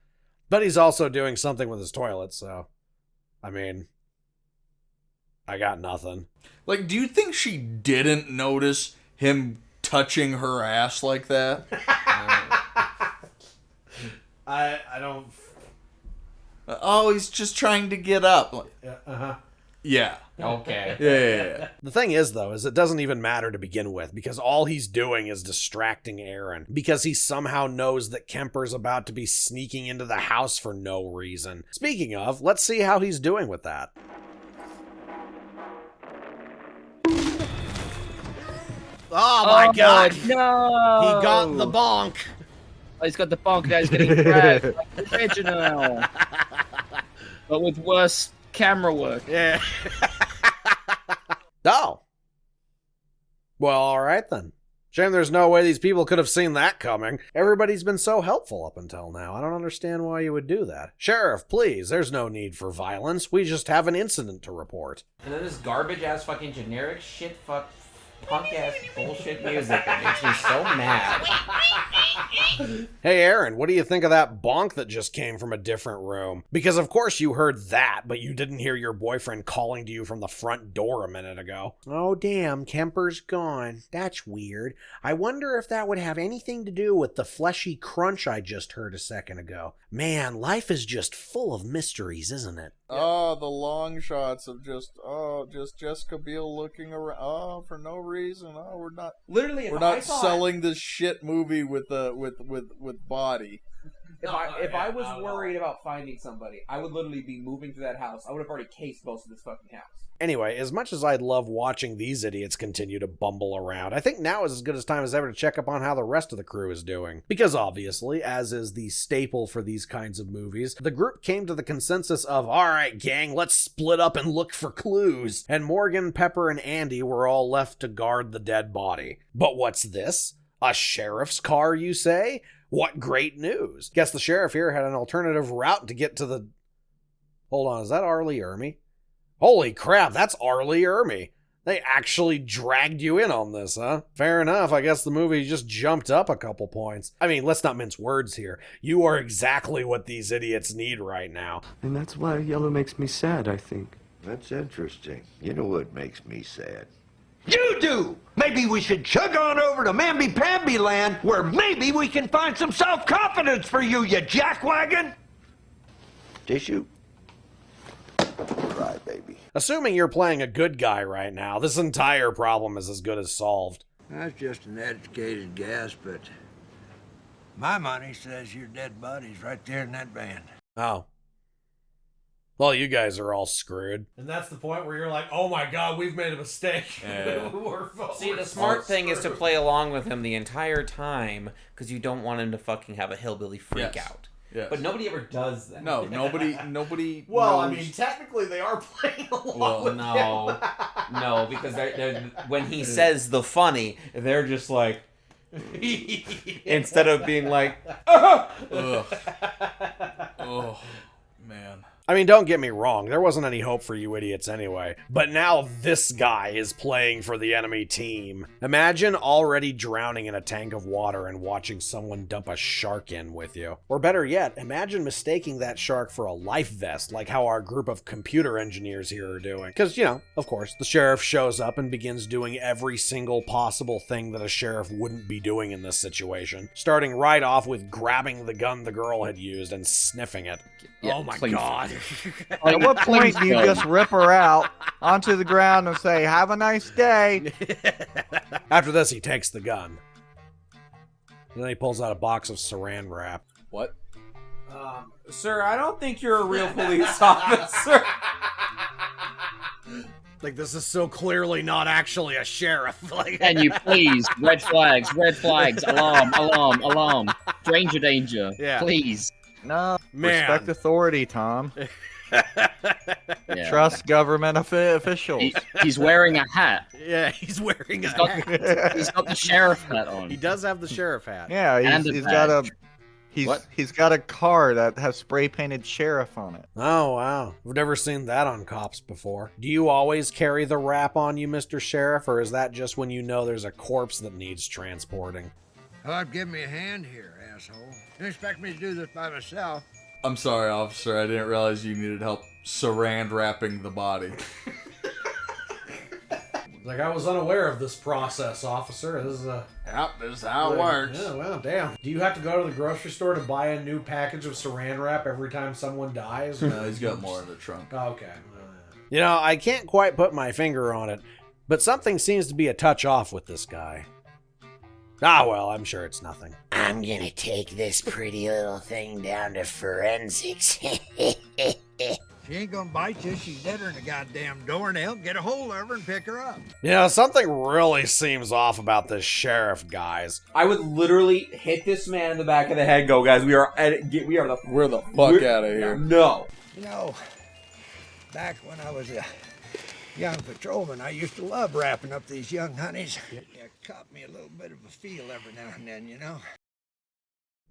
But he's also doing something with his toilet, so I mean, I got nothing. Like, do you think she didn't notice him touching her ass like that? I don't. Oh, he's just trying to get up. Yeah. Okay. Yeah. The thing is, though, is it doesn't even matter to begin with, because all he's doing is distracting Aaron, because he somehow knows that Kemper's about to be sneaking into the house for no reason. Speaking of, let's see how he's doing with that. Oh my God! No! He got the bonk! Oh, he's got the bonk, now he's getting dragged like the original. But with worse camera work. Yeah. Oh. Well, alright then. Shame there's no way these people could have seen that coming. Everybody's been so helpful up until now. I don't understand why you would do that. Sheriff, please, there's no need for violence. We just have an incident to report. And then this garbage-ass fucking generic shit punk-ass bullshit music that makes me so mad. Hey Aaron, what do you think of that bonk that just came from a different room? Because of course you heard that, but you didn't hear your boyfriend calling to you from the front door a minute ago. Oh damn, Kemper's gone. That's weird. I wonder if that would have anything to do with the fleshy crunch I just heard a second ago. Man, life is just full of mysteries, isn't it? Oh, the long shots of just Jessica Biel looking around. Oh, for no reason. Oh, we're not. Literally, we're not selling this shit movie with body. If I was worried about finding somebody, I would literally be moving to that house. I would have already cased most of this fucking house. Anyway, as much as I'd love watching these idiots continue to bumble around, I think now is as good a time as ever to check up on how the rest of the crew is doing. Because obviously, as is the staple for these kinds of movies, the group came to the consensus of, alright gang, let's split up and look for clues. And Morgan, Pepper, and Andy were all left to guard the dead body. But what's this? A sheriff's car, you say? What great news. Guess the sheriff here had an alternative route to get to the... Hold on, is that Arlie Ermy? Holy crap, that's Arlie Ermy. They actually dragged you in on this, huh? Fair enough. I guess the movie just jumped up a couple points. I mean, let's not mince words here. You are exactly what these idiots need right now. And that's why yellow makes me sad, I think. That's interesting. You know what makes me sad? You do! Maybe we should chug on over to Mamby-Pamby land, where maybe we can find some self-confidence for you, you jackwagon! Tissue? Cry, baby. Assuming you're playing a good guy right now, this entire problem is as good as solved. That's just an educated guess, but my money says your dead body's right there in that van. Oh. Well, you guys are all screwed. And that's the point where you're like, oh my god, we've made a mistake. See, the smart thing is to play along with him the entire time, because you don't want him to fucking have a hillbilly freak out. Yes. But nobody ever does that. No, nobody. Well, knows. I mean, technically they are playing along Well, with no. No, because they're, when he says the funny, they're just like... instead of being like... Ugh. Oh, man. I mean, don't get me wrong, there wasn't any hope for you idiots anyway. But now this guy is playing for the enemy team. Imagine already drowning in a tank of water and watching someone dump a shark in with you. Or better yet, imagine mistaking that shark for a life vest, like how our group of computer engineers here are doing. Because, you know, of course, the sheriff shows up and begins doing every single possible thing that a sheriff wouldn't be doing in this situation. Starting right off with grabbing the gun the girl had used and sniffing it. Yeah, oh my god. At what point do you just rip her out onto the ground and say, have a nice day? After this, he takes the gun. And then he pulls out a box of saran wrap. What? Sir, I don't think you're a real police officer. Like, this is so clearly not actually a sheriff. Like, Can you please? Red flags, alarm, alarm, alarm. Danger, danger. Yeah. Please. No, Man. respect authority, Tom. Yeah. Trust government officials. He's wearing a hat. Yeah, he's wearing a hat. He's got the sheriff hat on. He does have the sheriff hat. Yeah, And he's a got badge. he's got a car that has spray painted sheriff on it. Oh, wow. I've never seen that on cops before. Do you always carry the wrap on you, Mr. Sheriff, or is that just when you know there's a corpse that needs transporting? Oh, give me a hand here, asshole. You expect me to do this by myself? I'm sorry, officer. I didn't realize you needed help saran wrapping the body. Like, I was unaware of this process, officer. This is Yep, this is how it works. Yeah, well, damn. Do you have to go to the grocery store to buy a new package of saran wrap every time someone dies? No, he's got more in the trunk. Okay. You know, I can't quite put my finger on it, but something seems to be a touch off with this guy. Ah, well, I'm sure it's nothing. I'm gonna take this pretty little thing down to forensics. She ain't gonna bite you. She's deader than a goddamn doornail. Get a hold of her and pick her up. You know, something really seems off about this sheriff, guys. I would literally hit this man in the back of the head. Go, guys. We're the fuck out of here. No. You know, back when I was a young patrolman, I used to love wrapping up these young honeys. It caught me a little bit of a feel every now and then, you know?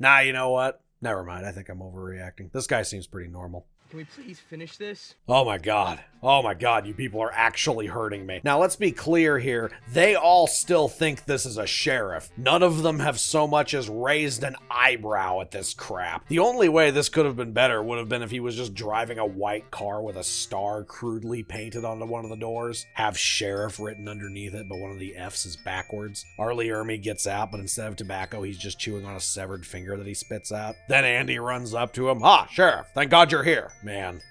Nah, you know what? Never mind. I think I'm overreacting. This guy seems pretty normal. Can we please finish this? Oh my god. Oh my god, you people are actually hurting me. Now let's be clear here. They all still think this is a sheriff. None of them have so much as raised an eyebrow at this crap. The only way this could have been better would have been if he was just driving a white car with a star crudely painted onto one of the doors. Have sheriff written underneath it, but one of the F's is backwards. Arlie Ermy gets out, but instead of tobacco, he's just chewing on a severed finger that he spits out. Then Andy runs up to him. Ah, sheriff, thank God you're here. Man,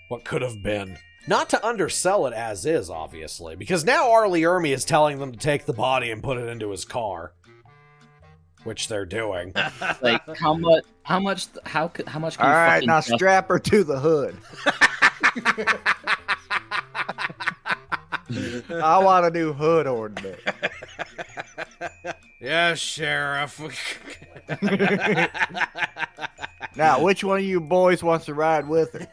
what could have been? Not to undersell it as is, obviously, because now Arlie Ermy is telling them to take the body and put it into his car, which they're doing. Like, how much can All you right, fucking now trust- strap her to the hood. I want a new hood ornament. Yes, sheriff. Now, which one of you boys wants to ride with her?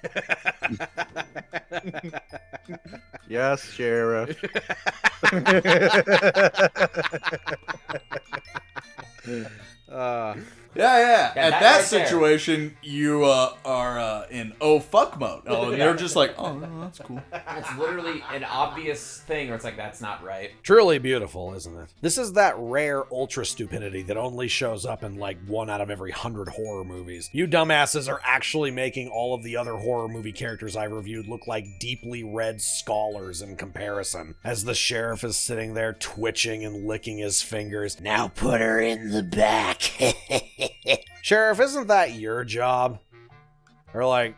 Yes, sheriff. Yeah. At that right situation, you are in oh fuck mode. Oh, and they're just like, oh, no, that's cool. It's literally an obvious thing where it's like, that's not right. Truly beautiful, isn't it? This is that rare ultra stupidity that only shows up in like 1 out of every 100 horror movies. You dumbasses are actually making all of the other horror movie characters I reviewed look like deeply red scholars in comparison. As the sheriff is sitting there twitching and licking his fingers. Now put her in the back. Sheriff, isn't that your job? Or like,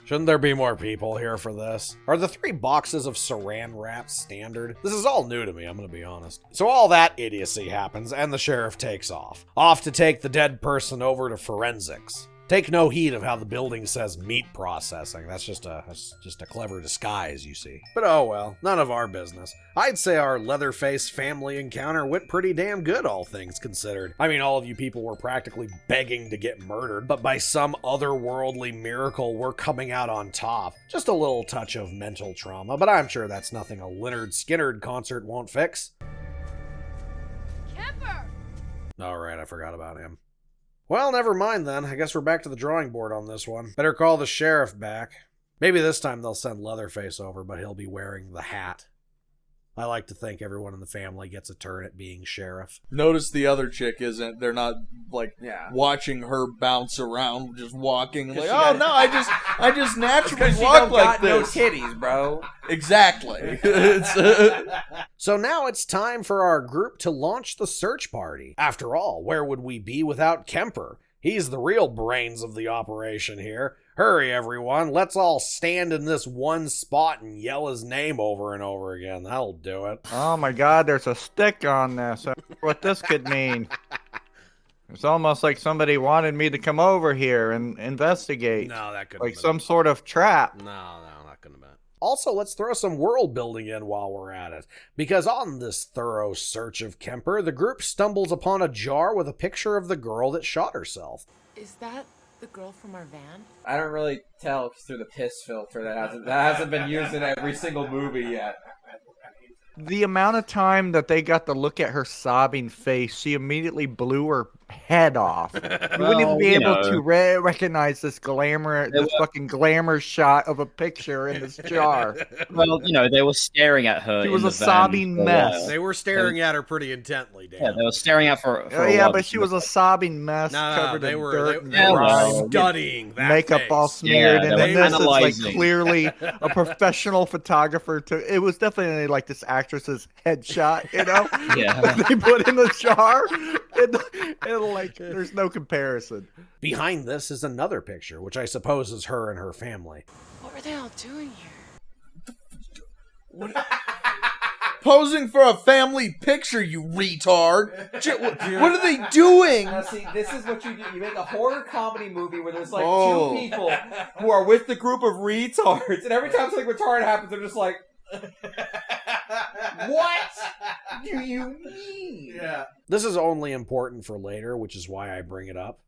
shouldn't there be more people here for this? Are the 3 boxes of saran wrap standard? This is all new to me, I'm gonna be honest. So all that idiocy happens, and the sheriff takes off. Off to take the dead person over to forensics. Take no heed of how the building says meat processing. That's just a clever disguise, you see. But oh well, none of our business. I'd say our Leatherface family encounter went pretty damn good, all things considered. I mean, all of you people were practically begging to get murdered, but by some otherworldly miracle, we're coming out on top. Just a little touch of mental trauma, but I'm sure that's nothing a Lynyrd Skynyrd concert won't fix. Kemper! Alright, I forgot about him. Well, never mind then. I guess we're back to the drawing board on this one. Better call the sheriff back. Maybe this time they'll send Leatherface over, but he'll be wearing the hat. I like to think everyone in the family gets a turn at being sheriff. Notice the other chick isn't. They're not like watching her bounce around, just walking. Like, oh no, I just naturally walk like this. No titties, bro. Exactly. So now it's time for our group to launch the search party. After all, where would we be without Kemper? He's the real brains of the operation here. Hurry, everyone. Let's all stand in this one spot and yell his name over and over again. That'll do it. Oh my god, there's a stick on this. I wonder what this could mean. It's almost like somebody wanted me to come over here and investigate. No, that could like some sort of trap. No, not gonna be. Also, let's throw some world building in while we're at it. Because on this thorough search of Kemper, the group stumbles upon a jar with a picture of the girl that shot herself. Is that the girl from our van? I don't really tell through the piss filter that hasn't been used in every single movie yet. The amount of time that they got to look at her sobbing face, she immediately blew her head off. You wouldn't even be able to recognize this fucking glamour shot of a picture in this jar. Well, they were staring at her. She was a sobbing mess. They were staring at her pretty intently, Dan. Yeah, they were staring at her for a yeah, while. but she was a sobbing mess covered in dirt and grime, studying that makeup face. all smeared, and then this is like analyzing. clearly a professional photographer. It was definitely like this actress's headshot, Yeah. that they put in the jar, and like there's no comparison. Behind this is another picture, which I suppose is her and her family. What were they all doing here? Posing for a family picture, you retard. What are they doing? Now, see, this is what you do. You make a horror comedy movie where there's like 2 people who are with the group of retards, and every time something retarded happens, they're just like, what do you mean? Yeah. This is only important for later, which is why I bring it up.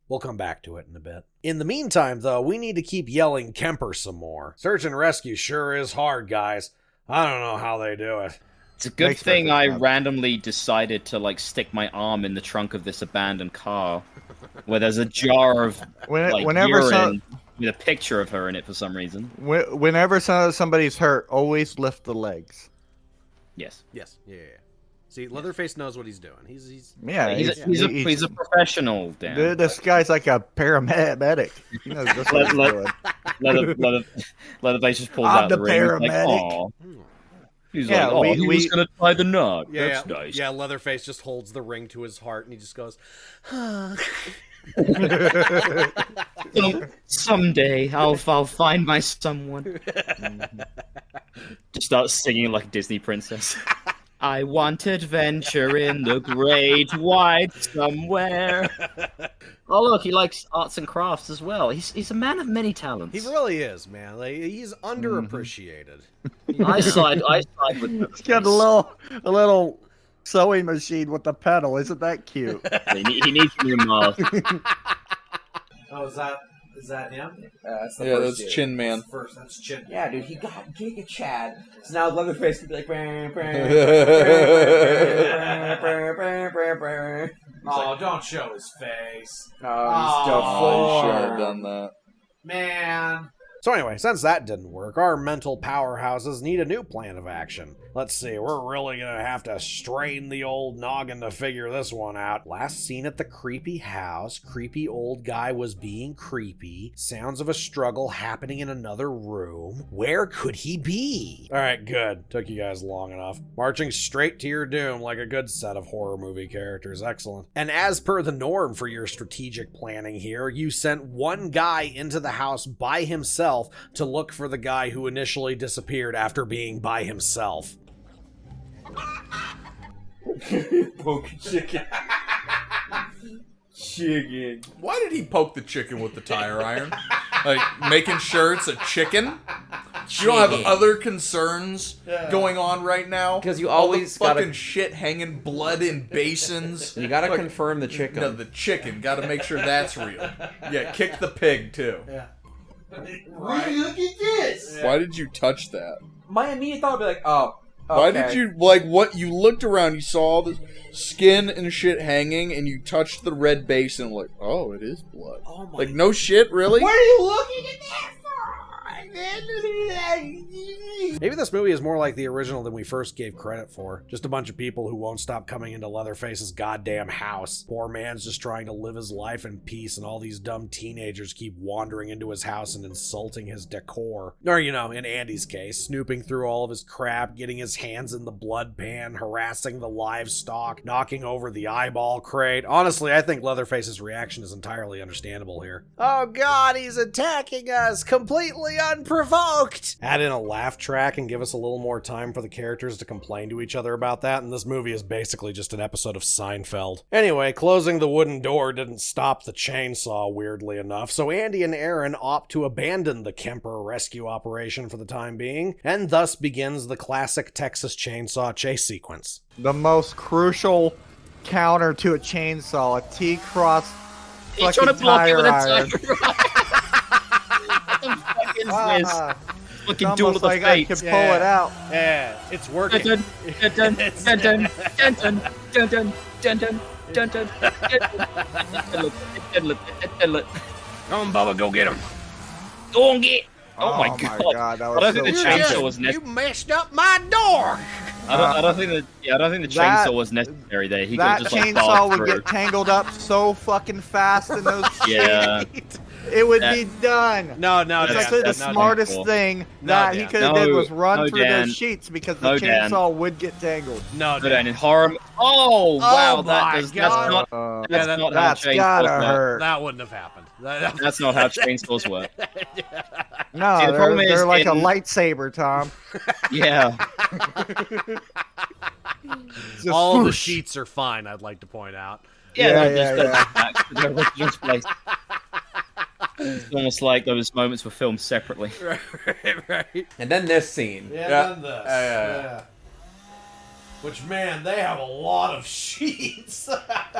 We'll come back to it in a bit. In the meantime, though, we need to keep yelling Kemper some more. Search and rescue sure is hard, guys. I don't know how they do it. It's a good thing I randomly decided to stick my arm in the trunk of this abandoned car, where there's a jar of urine with a picture of her in it for some reason. Whenever somebody's hurt, always lift the legs. Yes. Yes. Yeah. See, Leatherface knows what he's doing. He's a professional, Dan. This guy's like a paramedic. He knows just what he's doing. Leatherface just pulls out the ring. Paramedic. He's like, he was going to tie the knot. Yeah, That's nice. Yeah, Leatherface just holds the ring to his heart and he just goes, someday I'll find my someone. Just start singing like a Disney princess. I want adventure in the great wide somewhere. Oh look, he likes arts and crafts as well. He's a man of many talents. He really is, man. He's underappreciated. I side with him. He's got a little sewing machine with the pedal. Isn't that cute? He needs new mask. Oh, is that Is that him? That's the Yeah, first that's dude. Chin Man. That's Chin. Yeah, dude, he got Giga Chad. So now Leatherface can be like, oh, don't show his face. Oh, you shouldn't have done that. Man. So anyway, since that didn't work, our mental powerhouses need a new plan of action. Let's see, we're really gonna have to strain the old noggin to figure this one out. Last seen at the creepy house, creepy old guy was being creepy. Sounds of a struggle happening in another room. Where could he be? Alright, good. Took you guys long enough. Marching straight to your doom like a good set of horror movie characters. Excellent. And as per the norm for your strategic planning here, you sent one guy into the house by himself to look for the guy who initially disappeared after being by himself. Poke chicken. Chicken. Why did he poke the chicken with the tire iron? Like, making sure it's a chicken? You don't have other concerns going on right now? Because you All always the fucking gotta... shit hanging blood in basins. You gotta Like, confirm the chicken. No, the chicken. Gotta make sure that's real. Yeah, kick the pig, too. Yeah. Right. Look at this! Why did you touch that? My immediate thought would be like, oh, okay. Why did you, like, what, you looked around, you saw all the skin and shit hanging, and you touched the red basin, like, oh, it is blood. Oh my... Like, no shit, really? What are you looking at that for? Maybe this movie is more like the original than we first gave credit for. Just a bunch of people who won't stop coming into Leatherface's goddamn house. Poor man's just trying to live his life in peace, and all these dumb teenagers keep wandering into his house and insulting his decor. Or, you know, in Andy's case, snooping through all of his crap, getting his hands in the blood pan, harassing the livestock, knocking over the eyeball crate. Honestly, I think Leatherface's reaction is entirely understandable here. Oh god, he's attacking us, completely unprovoked! Add in a laugh track and give us a little more time for the characters to complain to each other about that, and this movie is basically just an episode of Seinfeld. Anyway, closing the wooden door didn't stop the chainsaw, weirdly enough, so Andy and Aaron opt to abandon the Kemper rescue operation for the time being, and thus begins the classic Texas Chainsaw chase sequence. The most crucial counter to a chainsaw, a T-cross He's trying to fucking block it tire with a iron. fucking fucking duel of the like I fates. can pull it out. Yeah, it's working. Dun dun dun dun dun dun dun dun dun dun dun dun dun. Come on, Bubba, go get him. Go and get. Oh my god! that I was don't think so the bad. chainsaw was You necessary. messed up my door! I don't think that. Yeah, I don't think the That- chainsaw was necessary there. He That could just like chainsaw barge would through. get tangled up so fucking fast in those Yeah. sheets. It would That- be done. No, It's that's- like the that's not smartest cool. thing No, that Dan. he could have did was run No, through Dan. those sheets because No, the Dan. chainsaw would get tangled. No, Good and in horror. Oh wow, my that's God. not. Yeah, That's not That's how chainsaws gotta work. hurt. that wouldn't have happened. That's not how chainsaws work. No, See, the problem is they're like a in- lightsaber, Tom. Yeah. Just All the whoosh. sheets are fine, I'd like to point out. Yeah, Yeah, they're yeah, just they're just placed. It's almost like those moments were filmed separately. right. And then this scene. Yeah, Yeah. then this. Yeah. Which, man, they have a lot of sheets.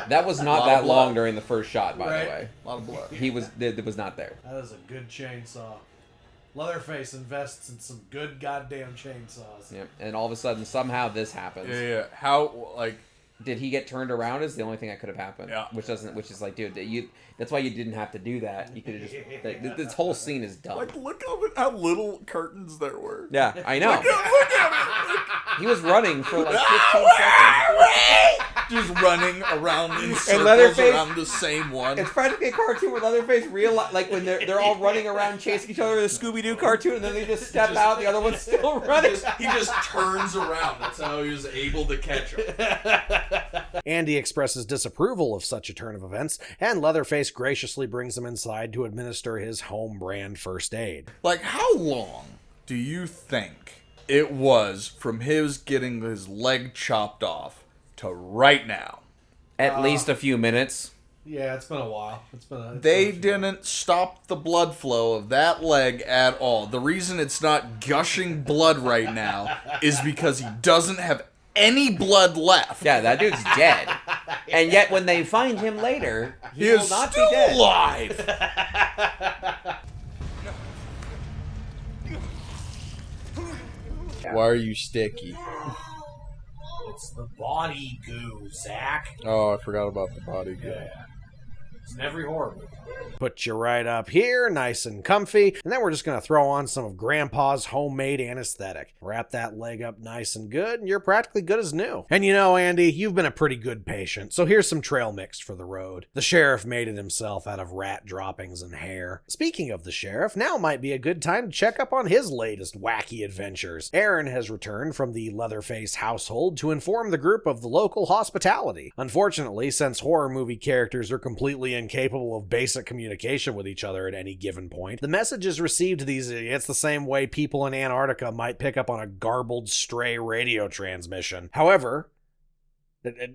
That was not Lot that of long blood. during the first shot, by Right. the way. A lot of blood. It was not there. That is a good chainsaw. Leatherface invests in some good goddamn chainsaws. Yep. And all of a sudden, somehow this happens. Yeah. How, like... Did he get turned around? Is the only thing that could have happened. Yeah. Which is like, dude, that's why you didn't have to do that. You could have just. Like, this whole scene is dumb. Like, look how little curtains there were. Yeah, I know. Look at it. He was running for like 15 seconds. Just running around in circles Leatherface- around the same one. It's practically a cartoon where Leatherface like when they're all running around chasing each other with a Scooby-Doo cartoon, and then they just step out, the other one's still running. He just turns around. That's how he was able to catch him. Andy expresses disapproval of such a turn of events, and Leatherface graciously brings him inside to administer his home brand first aid. Like, how long do you think it was from his getting his leg chopped off to right now? At least a few minutes. Yeah, it's been a while. They didn't stop the blood flow of that leg at all. The reason it's not gushing blood right now is because he doesn't have any blood left. Yeah, that dude's dead. And yet when they find him later, he will is not still be dead. alive. Why are you sticky? It's the body goo, Zach. Oh, I forgot about the body goo. Yeah. It's in every horror movie. Put you right up here, nice and comfy, and then we're just going to throw on some of Grandpa's homemade anesthetic. Wrap that leg up nice and good, and you're practically good as new. And you know, Andy, you've been a pretty good patient, so here's some trail mix for the road. The sheriff made it himself out of rat droppings and hair. Speaking of the sheriff, now might be a good time to check up on his latest wacky adventures. Aaron has returned from the Leatherface household to inform the group of the local hospitality. Unfortunately, since horror movie characters are completely incapable of basic communication with each other at any given point, the messages received to these idiots the same way people in Antarctica might pick up on a garbled stray radio transmission. However,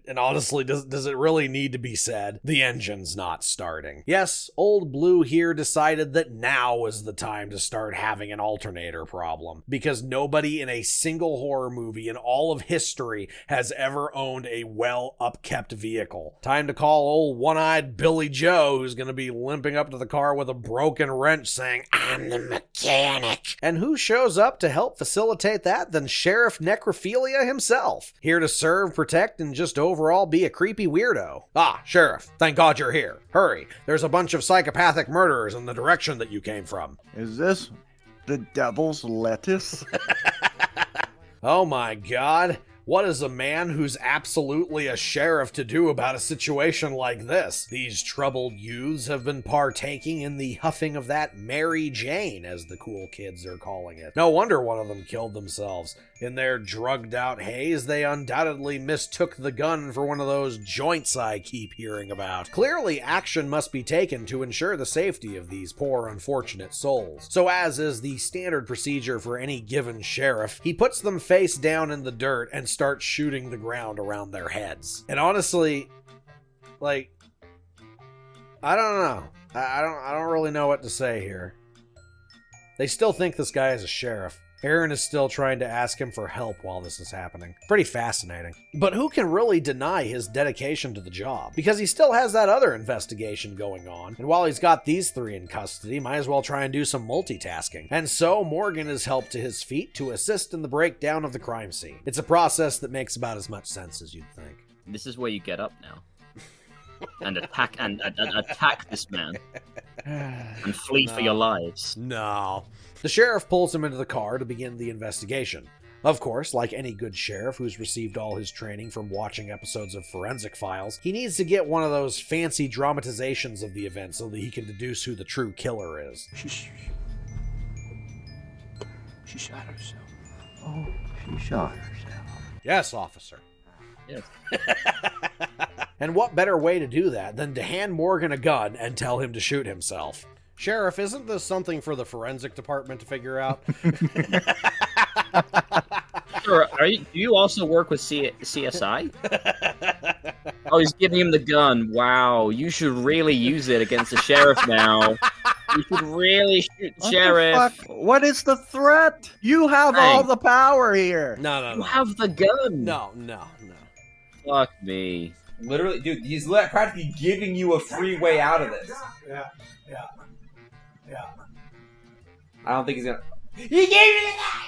and honestly, does it really need to be said? The engine's not starting. Yes, Old Blue here decided that now was the time to start having an alternator problem, because nobody in a single horror movie in all of history has ever owned a well-upkept vehicle. Time to call old one-eyed Billy Joe, who's gonna be limping up to the car with a broken wrench saying, "I'm the mechanic." And who shows up to help facilitate that than Sheriff Necrophilia himself, here to serve, protect, and just overall be a creepy weirdo. "Ah, Sheriff, thank God you're here. Hurry, there's a bunch of psychopathic murderers in the direction that you came from." Is this the devil's lettuce? Oh my God. What is a man who's absolutely a sheriff to do about a situation like this? These troubled youths have been partaking in the huffing of that Mary Jane, as the cool kids are calling it. No wonder one of them killed themselves. In their drugged-out haze, they undoubtedly mistook the gun for one of those joints I keep hearing about. Clearly, action must be taken to ensure the safety of these poor, unfortunate souls. So as is the standard procedure for any given sheriff, he puts them face down in the dirt and starts shooting the ground around their heads. And honestly, like, I don't know. I don't really know what to say here. They still think this guy is a sheriff. Aaron is still trying to ask him for help while this is happening. Pretty fascinating. But who can really deny his dedication to the job? Because he still has that other investigation going on, and while he's got these three in custody, might as well try and do some multitasking. And so Morgan is helped to his feet to assist in the breakdown of the crime scene. It's a process that makes about as much sense as you'd think. This is where you get up now. And attack this man. And flee for your lives. No. The sheriff pulls him into the car to begin the investigation. Of course, like any good sheriff who's received all his training from watching episodes of Forensic Files, he needs to get one of those fancy dramatizations of the event so that he can deduce who the true killer is. She shot herself. Oh, she shot herself. Yes, officer. Yes. And what better way to do that than to hand Morgan a gun and tell him to shoot himself? Sheriff, isn't this something for the forensic department to figure out? Sure. Do you also work with CSI? Oh, he's giving him the gun. Wow, you should really use it against the sheriff now. You should really shoot the sheriff. What is the threat? You have all the power here. No. You have the gun. No. Fuck me. Literally, dude, he's practically giving you a free way out of this. Yeah. I don't think he's gonna. He gave you the gun!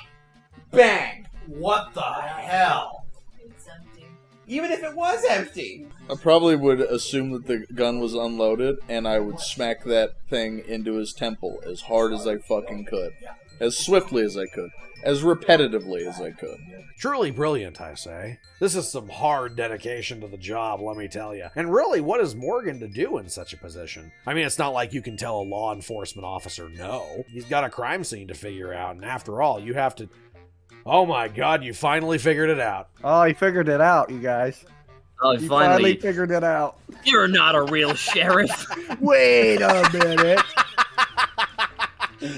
Bang! What the hell? It's empty. Even if it was empty. I probably would assume that the gun was unloaded, and I would smack that thing into his temple as hard as I fucking could. As swiftly as I could. As repetitively as I could. Truly brilliant, I say. This is some hard dedication to the job, let me tell you. And really, what is Morgan to do in such a position? I mean, it's not like you can tell a law enforcement officer no. He's got a crime scene to figure out, and after all, you have to... Oh my God, you finally figured it out. Oh, he figured it out, you guys. Oh, he finally figured it out. You're not a real sheriff. Wait a minute.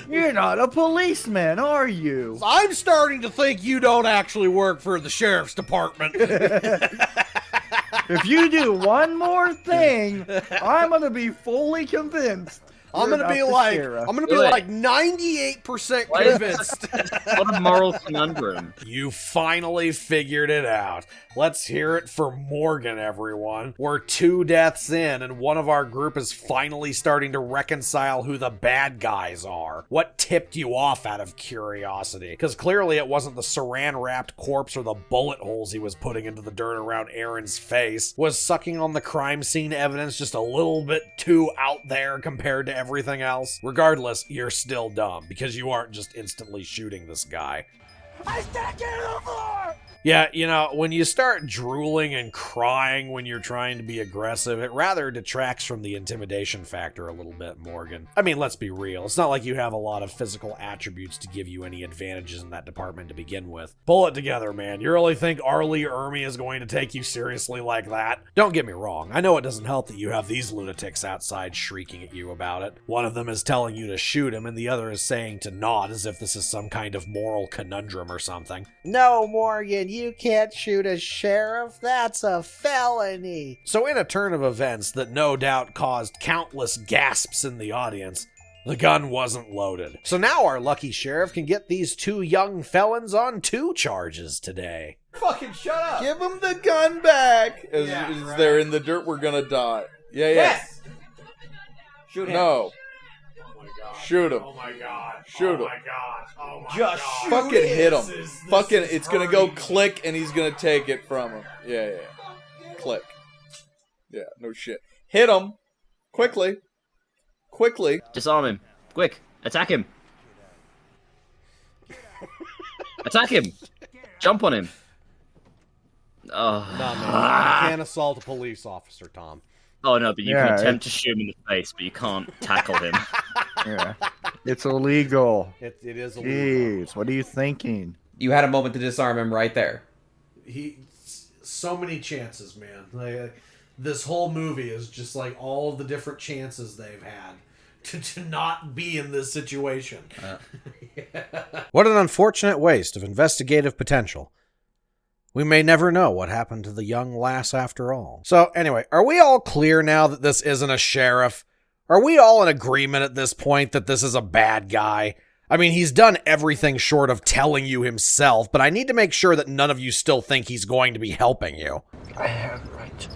You're not a policeman, are you? I'm starting to think you don't actually work for the sheriff's department. If you do one more thing, I'm going to be fully convinced. I'm gonna be like 98% convinced. What a moral conundrum. You finally figured it out. Let's hear it for Morgan, everyone. We're 2 deaths in, and one of our group is finally starting to reconcile who the bad guys are. What tipped you off out of curiosity? Because clearly it wasn't the saran-wrapped corpse or the bullet holes he was putting into the dirt around Aaron's face. Was sucking on the crime scene evidence just a little bit too out there compared to everything else? Regardless, you're still dumb, because you aren't just instantly shooting this guy. I can't get on the floor! Yeah, you know, when you start drooling and crying when you're trying to be aggressive, it rather detracts from the intimidation factor a little bit, Morgan. I mean, let's be real. It's not like you have a lot of physical attributes to give you any advantages in that department to begin with. Pull it together, man. You really think Arlie Ermy is going to take you seriously like that? Don't get me wrong. I know it doesn't help that you have these lunatics outside shrieking at you about it. One of them is telling you to shoot him, and the other is saying to nod as if this is some kind of moral conundrum or something. No, Morgan, you can't shoot a sheriff. That's a felony. So in a turn of events that no doubt caused countless gasps in the audience, the gun wasn't loaded. So now our lucky sheriff can get these 2 young felons on 2 charges today. Fucking shut up. Give him the gun back. As right. they're in the dirt, we're gonna die. Yeah. Yes. Shoot him. No. Shoot him. Oh my god. Shoot him. Oh my god. Oh my Just god. Fucking hit him. Fucking, is it's gonna go hurting. click and he's gonna take it from him. Yeah. Click. Yeah, no shit. Hit him. Quickly. Disarm him. Quick. Attack him. Attack him. Jump on him. Nah, man. You can't assault a police officer, Tom. Oh, no, but you can attempt to shoot him in the face, but you can't tackle him. Yeah. It's illegal. It is illegal. Jeez, what are you thinking? You had a moment to disarm him right there. So many chances, man. Like, this whole movie is just like all of the different chances they've had to not be in this situation. What an unfortunate waste of investigative potential. We may never know what happened to the young lass after all. So anyway, are we all clear now that this isn't a sheriff? Are we all in agreement at this point that this is a bad guy? I mean, he's done everything short of telling you himself, but I need to make sure that none of you still think he's going to be helping you. I have rights.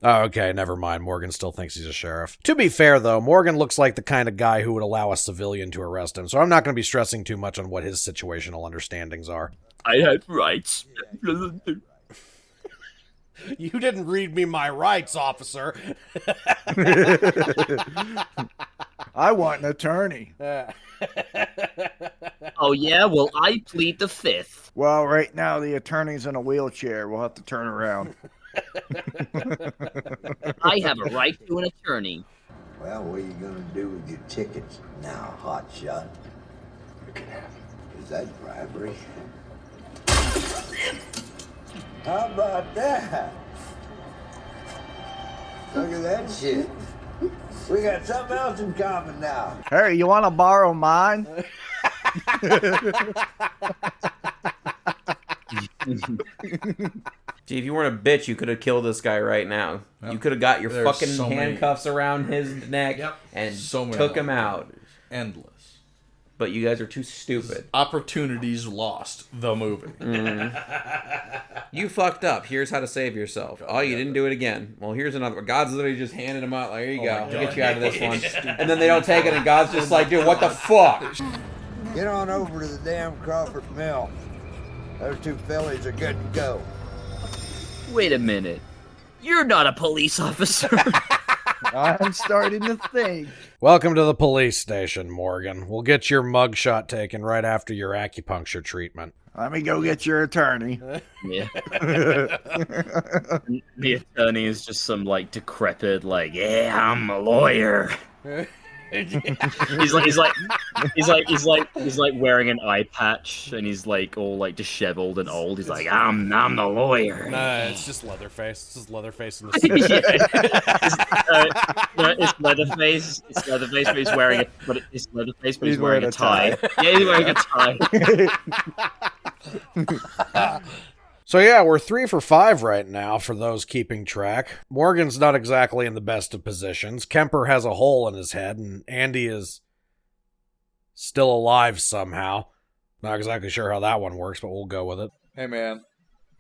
Oh, okay, never mind. Morgan still thinks he's a sheriff. To be fair, though, Morgan looks like the kind of guy who would allow a civilian to arrest him, so I'm not going to be stressing too much on what his situational understandings are. I have rights. You didn't read me my rights, officer. I want an attorney. Oh, yeah? Well, I plead the 5th. Well, right now the attorney's in a wheelchair. We'll have to turn around. I have a right to an attorney. Well, what are you gonna do with your tickets now, hotshot? You can have it. Is that bribery? How about that? Look at that shit. We got something else in common now. Hey, you want to borrow mine? Gee, if you weren't a bitch, you could have killed this guy right now. Yep. You could have got your fucking handcuffs around his neck and took him out. Endless. But you guys are too stupid. Opportunities lost. The movie. You fucked up. Here's how to save yourself. Oh, you didn't do it again. Well, here's another one. God's literally just handing him out. Like, here you go. We'll get you out of this one. And then they don't take it, and God's just like, dude, what the fuck? Get on over to the damn Crawford Mill. Those 2 fellas are good to go. Wait a minute. You're not a police officer. I'm starting to think. Welcome to the police station, Morgan. We'll get your mugshot taken right after your acupuncture treatment. Let me go get your attorney. Yeah. The attorney is just some, like, decrepit, like, yeah, I'm a lawyer. He's like wearing an eye patch, and he's like all like disheveled and old. He's like, I'm the lawyer. Nah, it's just Leatherface. It's just Leatherface in the It's Leatherface. It's Leatherface, but he's wearing he's wearing a tie. Yeah, he's wearing a tie. So yeah, we're 3 for 5 right now for those keeping track. Morgan's not exactly in the best of positions. Kemper has a hole in his head, and Andy is still alive somehow. Not exactly sure how that one works, but we'll go with it. Hey man,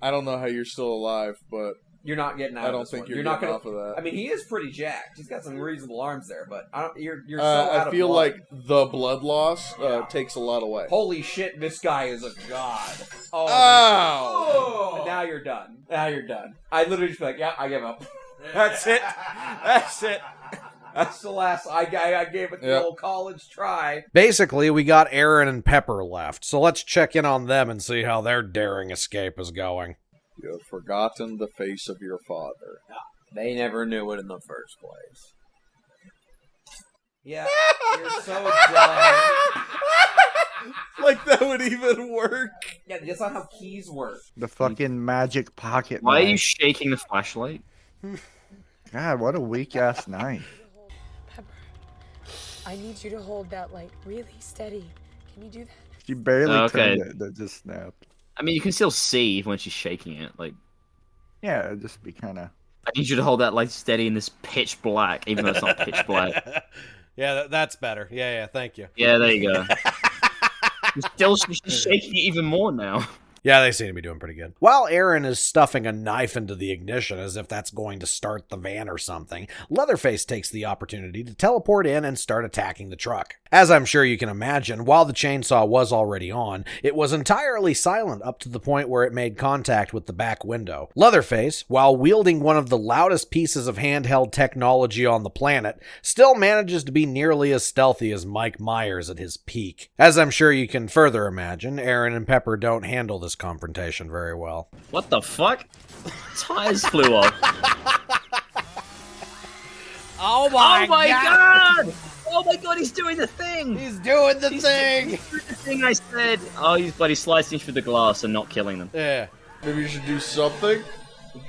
I don't know how you're still alive, but you're not getting out. I of don't this think one. you're not getting gonna, off of that. I mean, he is pretty jacked. He's got some reasonable arms there, but you're so out I feel of blood. like the blood loss takes a lot away. Holy shit, this guy is a god. Oh, Ow! Now you're done. Now you're done. I literally just be like, yeah, I give up. That's it. That's it. That's the last. I gave it the old college try. Basically, we got Aaron and Pepper left, so let's check in on them and see how their daring escape is going. You have forgotten the face of your father. They never knew it in the first place. Yeah, you're so dumb. Like that would even work. Yeah, that's not how keys work. The fucking magic pocket. Why are you knife. shaking the flashlight? God, what a weak ass knife. Pepper, I need you to hold that light really steady. Can you do that? She barely Okay. turned it. That just snapped. I mean, you can still see when she's shaking it. Like, Yeah, it'd just be kind of. I need you to hold that light steady in this pitch black, even though it's not pitch black. Yeah, that's better. Yeah, thank you. Yeah, there you go. She's shaking it even more now. Yeah, they seem to be doing pretty good. While Aaron is stuffing a knife into the ignition as if that's going to start the van or something, Leatherface takes the opportunity to teleport in and start attacking the truck. As I'm sure you can imagine, while the chainsaw was already on, it was entirely silent up to the point where it made contact with the back window. Leatherface, while wielding one of the loudest pieces of handheld technology on the planet, still manages to be nearly as stealthy as Mike Myers at his peak. As I'm sure you can further imagine, Aaron and Pepper don't handle this confrontation very well. What the fuck? Tires flew off. Oh my god! Oh my god, he's doing the thing! He's doing the thing! He's doing the thing I said! Oh, he's slicing through the glass and not killing them. Yeah. Maybe you should do something.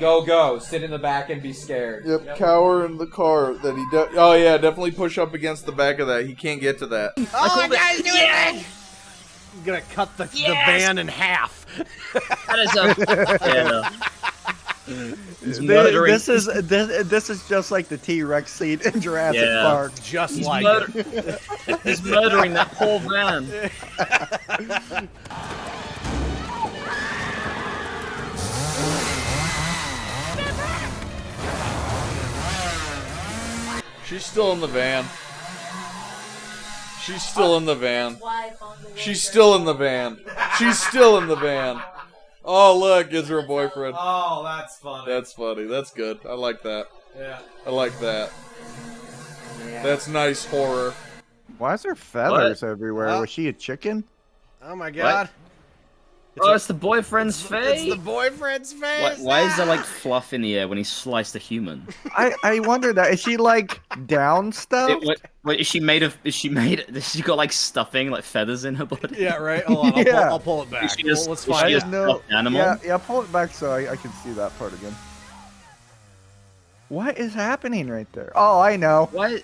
Go. Sit in the back and be scared. Yep, cower in the car. That he oh yeah, definitely push up against the back of that. He can't get to that. Oh, guys, do it! I'm gonna cut the van in half. That is This is just like the T-Rex scene in Jurassic Park. Just he's like he's murdering that poor van. She's still in the van. She's still in the van. She's still in the van. She's still in the van. Oh, look, it's her boyfriend. Oh, that's funny. That's funny. That's good. I like that. Yeah. I like that. That's nice horror. Why is there feathers everywhere? Was she a chicken? Oh my god. It's the boyfriend's face? It's the boyfriend's face. Why is there like fluff in the air when he sliced a human? I wonder that. Is she like down stuff? Wait, is she made? Has she got like stuffing, like feathers in her body? Yeah, right. Hold on, I'll pull it back. Let's find it. Animal? Yeah, pull it back so I can see that part again. What is happening right there? Oh, I know. What?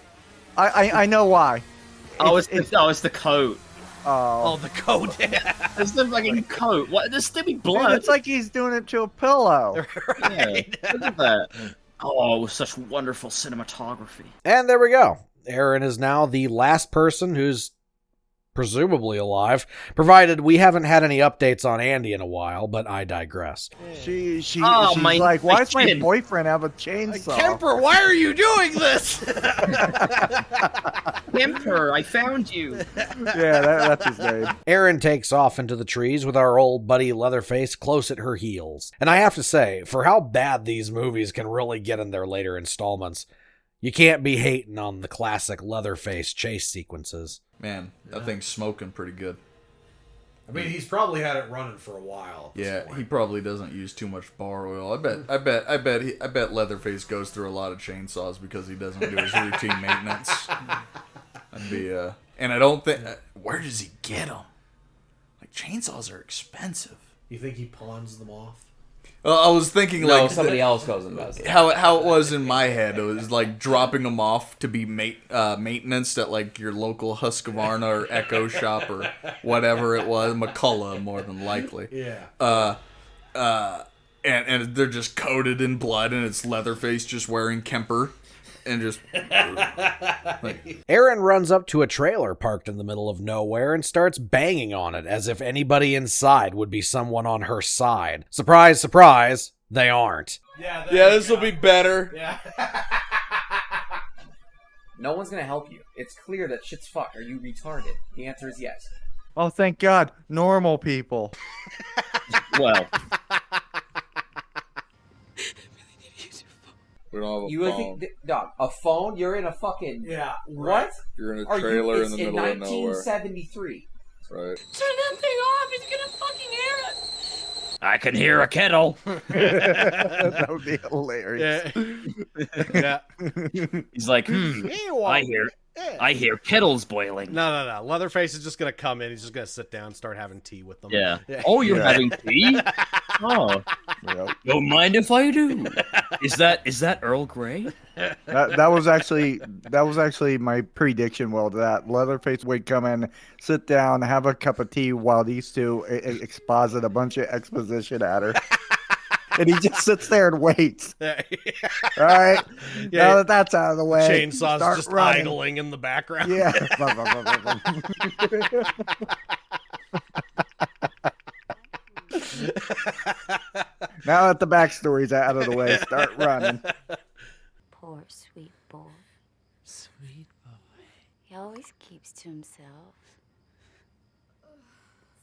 I know why. It's the coat. Oh, the coat. It's the fucking coat. What? There's still be blood. Dude, it's like he's doing it to a pillow. Right. Yeah, look at that. Oh, it was such wonderful cinematography. And there we go. Aaron is now the last person who's presumably alive, provided we haven't had any updates on Andy in a while, but I digress. She's like, why does my boyfriend have a chainsaw? Kemper, why are you doing this? Kemper, I found you. Yeah, that's his name. Aaron takes off into the trees with our old buddy Leatherface close at her heels. And I have to say, for how bad these movies can really get in their later installments, you can't be hating on the classic Leatherface chase sequences. Man, that thing's smoking pretty good. I mean, he's probably had it running for a while. Yeah, he probably doesn't use too much bar oil. I bet Leatherface goes through a lot of chainsaws because he doesn't do his routine maintenance. And I don't think. Where does he get them? Like, chainsaws are expensive. You think he pawns them off? I was thinking somebody else goes and does it. How it was in my head. It was like dropping them off to be maintenance at like your local Husqvarna or Echo shop or whatever it was, McCullough more than likely. Yeah. And they're just coated in blood, and it's Leatherface just wearing Kemper, and just... Aaron runs up to a trailer parked in the middle of nowhere and starts banging on it as if anybody inside would be someone on her side. Surprise, surprise, they aren't. Yeah, this will be better. Yeah. No one's gonna help you. It's clear that shit's fucked. Are you retarded? The answer is yes. Oh, thank God. Normal people. Well... We don't have a You really phone. think, dog, a phone? You're in a fucking... Yeah. What? You're in a trailer in the middle of nowhere. It's 1973. Right. Turn that thing off! He's gonna fucking hear it! I can hear a kettle. That would be hilarious. Yeah. He's like, I hear kettles boiling. No. Leatherface is just going to come in. He's just going to sit down and start having tea with them. Yeah. Oh, you're having tea? Oh. Yep. Don't mind if I do. Is that Earl Grey? That was actually my prediction. Well, that Leatherface would come in, sit down, have a cup of tea while these two exposit a bunch of exposition at her. And he just sits there and waits. All right. Yeah. Now that that's out of the way, Chainsaw's start just running. idling in the background. Yeah. Now that the backstory's out of the way, start running. Poor sweet boy. Sweet boy. He always keeps to himself.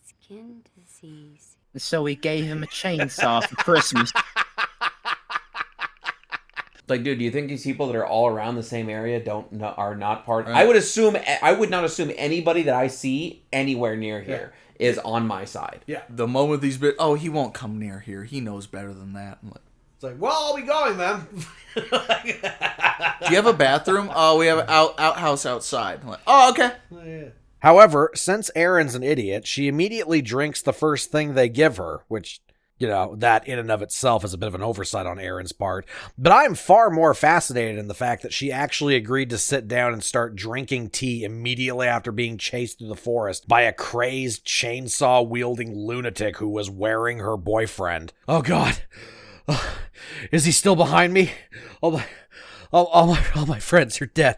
Skin disease. So we gave him a chainsaw for Christmas. Like, dude, do you think these people that are all around the same area are not part? I would not assume anybody that I see anywhere near here is on my side. Yeah. The moment these he won't come near here. He knows better than that. I'm like, it's like, well, I'll be going then. do you have a bathroom? Oh, we have an outhouse outside. I'm like, oh, okay. However, since Erin's an idiot, she immediately drinks the first thing they give her, which, that in and of itself is a bit of an oversight on Erin's part. But I'm far more fascinated in the fact that she actually agreed to sit down and start drinking tea immediately after being chased through the forest by a crazed chainsaw-wielding lunatic who was wearing her boyfriend. Oh, God. Is he still behind me? All my friends are dead.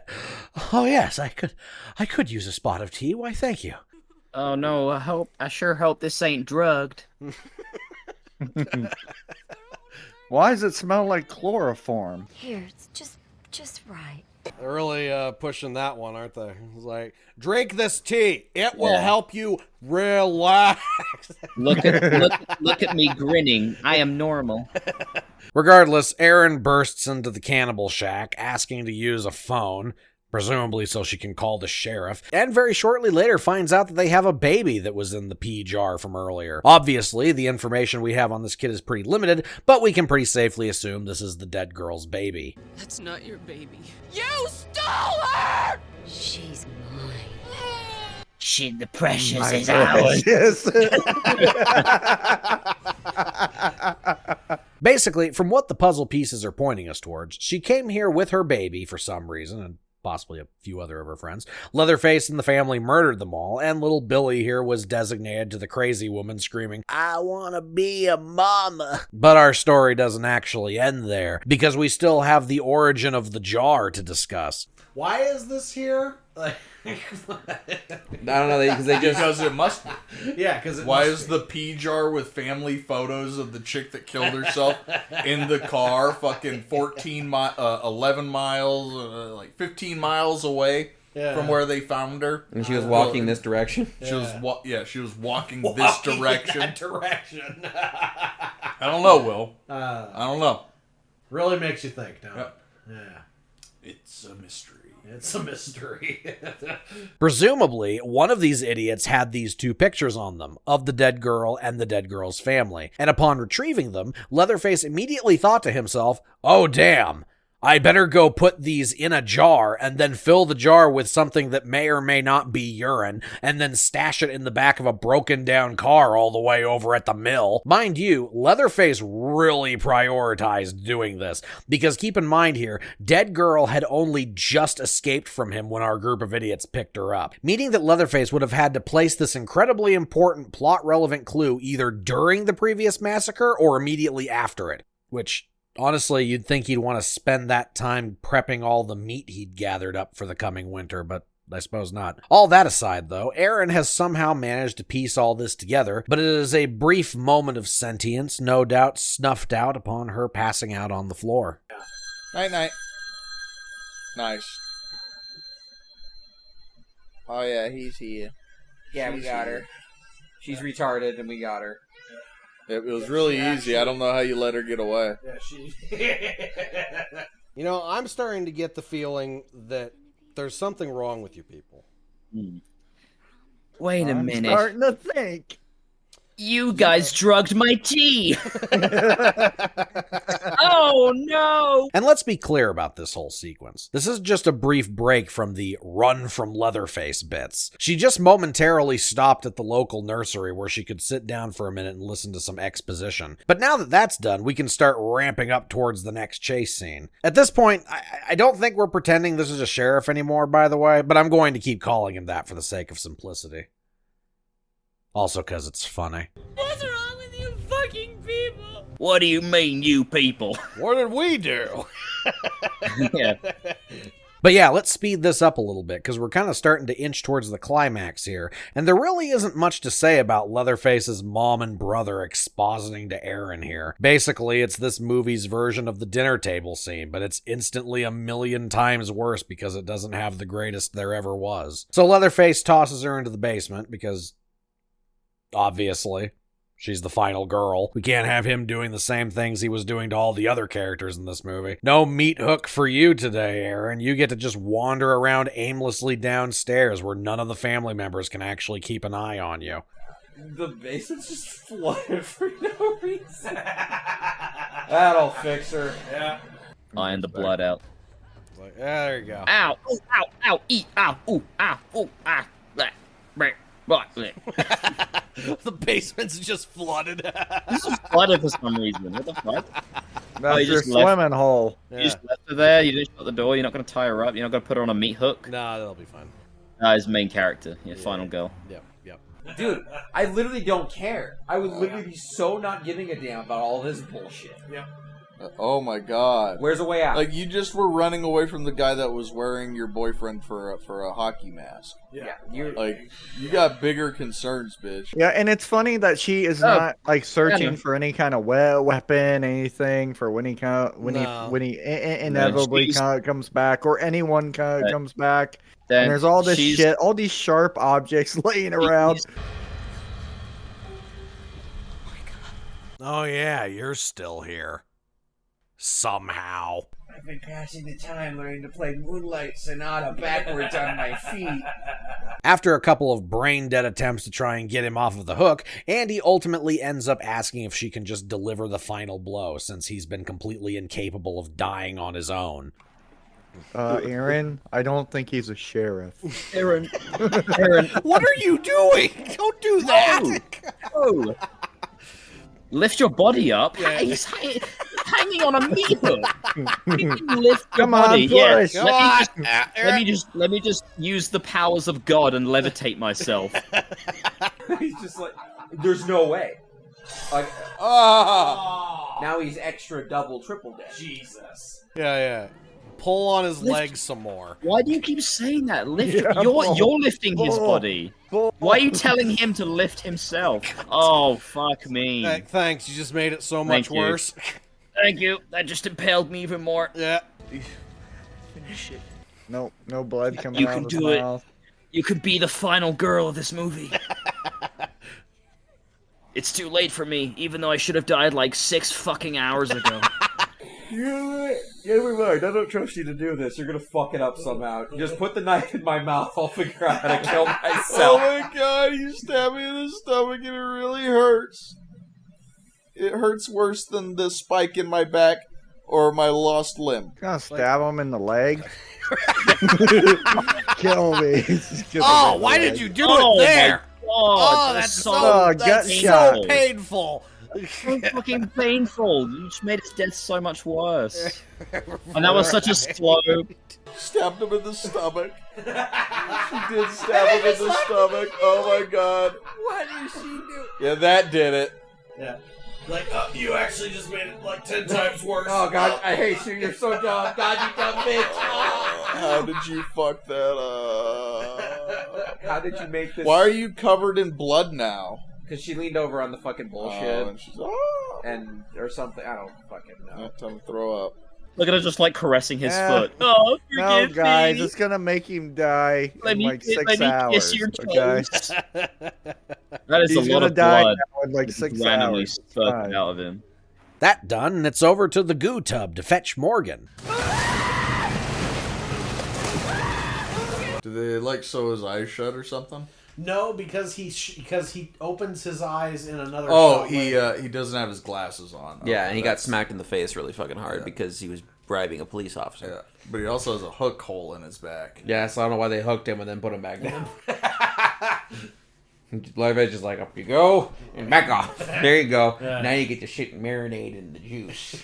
Oh, yes, I could use a spot of tea. Why, thank you. Oh, no, I sure hope this ain't drugged. Why does it smell like chloroform? Here, it's just right. They're really pushing that one, aren't they? It's like, drink this tea. It will help you relax. Look at me grinning. I am normal. Regardless, Erin bursts into the cannibal shack, asking to use a phone, presumably so she can call the sheriff, and very shortly later finds out that they have a baby that was in the pea jar from earlier. Obviously, the information we have on this kid is pretty limited, but we can pretty safely assume this is the dead girl's baby. That's not your baby. You stole her! She's mine. The precious is ours. Basically, from what the puzzle pieces are pointing us towards, she came here with her baby for some reason, and possibly a few other of her friends. Leatherface and the family murdered them all, and little Billy here was designated to the crazy woman screaming, "I want to be a mama." But our story doesn't actually end there, because we still have the origin of the jar to discuss. Why is this here? I don't know, because it must be. Yeah, because why is the pea jar with family photos of the chick that killed herself in the car, fucking 11 miles, like 15 miles away from where they found her? And she was walking this direction. She was walking this direction. That direction. I don't know, Will. I don't know. Really makes you think, don't it? Yeah. It's a mystery. It's a mystery. Presumably, one of these idiots had these two pictures on them, of the dead girl and the dead girl's family. And upon retrieving them, Leatherface immediately thought to himself, oh damn, I better go put these in a jar and then fill the jar with something that may or may not be urine and then stash it in the back of a broken down car all the way over at the mill. Mind you, Leatherface really prioritized doing this because keep in mind here, Dead Girl had only just escaped from him when our group of idiots picked her up, meaning that Leatherface would have had to place this incredibly important plot-relevant clue either during the previous massacre or immediately after it, which, honestly, you'd think he'd want to spend that time prepping all the meat he'd gathered up for the coming winter, but I suppose not. All that aside, though, Erin has somehow managed to piece all this together, but it is a brief moment of sentience, no doubt snuffed out upon her passing out on the floor. Night-night. Nice. Oh, yeah, he's here. Yeah, we got her. She's retarded, and we got her. It was really easy. I don't know how you let her get away. You know, I'm starting to get the feeling that there's something wrong with you people. Wait a minute. I'm starting to think. You guys drugged my tea! Oh, no! And let's be clear about this whole sequence. This is just a brief break from the run from Leatherface bits. She just momentarily stopped at the local nursery where she could sit down for a minute and listen to some exposition. But now that that's done, we can start ramping up towards the next chase scene. At this point, I don't think we're pretending this is a sheriff anymore, by the way, but I'm going to keep calling him that for the sake of simplicity. Also because it's funny. What's wrong with you fucking people? What do you mean, you people? What did we do? Yeah. But yeah, let's speed this up a little bit, because we're kind of starting to inch towards the climax here, and there really isn't much to say about Leatherface's mom and brother expositing to Erin here. Basically, it's this movie's version of the dinner table scene, but it's instantly a million times worse because it doesn't have the greatest there ever was. So Leatherface tosses her into the basement, because obviously, she's the final girl. We can't have him doing the same things he was doing to all the other characters in this movie. No meat hook for you today, Erin. You get to just wander around aimlessly downstairs where none of the family members can actually keep an eye on you. The basement's just flooded for no reason. That'll fix her. Yeah. Iron the blood out. Like, yeah, there you go. Ow! Ooh, ow! Ow! Eat! Ow! Ooh! Ow! Ooh! Ah! Bleh! Bleh! The basement's just flooded. This is flooded for some reason. What the fuck? That's your swimming hole. You just left her there. You didn't shut the door. You're not going to tie her up. You're not going to put her on a meat hook. Nah, that'll be fine. His main character, final girl. Yep. Dude, I literally don't care. I would literally be so not giving a damn about all this bullshit. Yep. Oh my god. Where's the way out? Like, you just were running away from the guy that was wearing your boyfriend for a hockey mask. Yeah. You got bigger concerns, bitch. Yeah, and it's funny that she is not like searching for any kind of weapon, anything for when he inevitably comes back, or anyone comes back. And there's all this shit, all these sharp objects laying around. Oh yeah, you're still here. Somehow. I've been passing the time learning to play Moonlight Sonata backwards on my feet. After a couple of brain-dead attempts to try and get him off of the hook, Andy ultimately ends up asking if she can just deliver the final blow, since he's been completely incapable of dying on his own. Erin, I don't think he's a sheriff. Erin. What are you doing? Don't do that! Oh. Lift your body up. Yeah. He's hanging on a meat hook. Lift your body. Push. Let me just use the powers of God and levitate myself. He's just like, there's no way. Like, now he's extra double triple dead. Jesus. Yeah. Pull on his legs some more. Why do you keep saying that? You're lifting his body. Why are you telling him to lift himself? Oh, fuck me. Thanks, you just made it so much worse. Thank you. That just impaled me even more. Yeah. Finish it. No blood coming out of his mouth. You could be the final girl of this movie. It's too late for me, even though I should have died like 6 fucking hours ago. Never mind. I don't trust you to do this. You're gonna fuck it up somehow. Just put the knife in my mouth. I'll figure out how to kill myself. Oh my god, you stabbed me in the stomach and it really hurts. It hurts worse than the spike in my back or my lost limb. Gonna stab him in the leg. Kill me. Oh, why did you do it there? Oh, that's so painful. So fucking painful. You just made his death so much worse. And that was such a slow. Stabbed him in the stomach. She did stab him in the stomach. Oh my god. What did she do? Yeah, that did it. Yeah. Like, you actually just made it like 10 times worse. Oh god, I hate you. You're so dumb. God, you dumb bitch. How did you fuck that up? How did you make this? Why are you covered in blood now? Because she leaned over on the fucking bullshit. And she's or something. I don't fucking know. Time to throw up. Look at her just like caressing his foot. Oh, no, forgive guys, me. it's gonna make him die Let in me- like 6 let me hours. kiss your Okay? toes. That is He's a lot gonna of die blood. now in like 6 randomly hours. It's spurted fine. out of him. That done, and it's over to the goo tub to fetch Morgan. Do they like sew his eyes shut or something? No, because he opens his eyes in another. Oh, he doesn't have his glasses on. Yeah, and he got that's- smacked in the face really fucking hard because he was bribing a police officer. Yeah, but he also has a hook hole in his back. Yeah, so I don't know why they hooked him and then put him back down. Leatherface is like, up you go, and back off. There you go. Yeah. Now you get the shit marinated in the juice.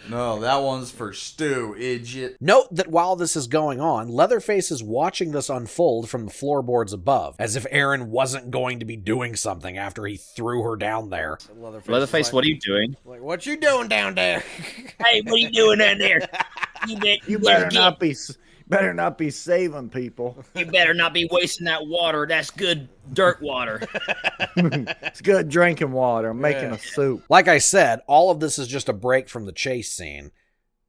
No, that one's for stew, idiot. Note that while this is going on, Leatherface is watching this unfold from the floorboards above, as if Aaron wasn't going to be doing something after he threw her down there. Leatherface, what are you doing? Like, what you doing down there? Hey, what are you doing down there? You better not be saving people. You better not be wasting that water. That's good dirt water. It's good drinking water. I'm making a soup. Like I said, all of this is just a break from the chase scene.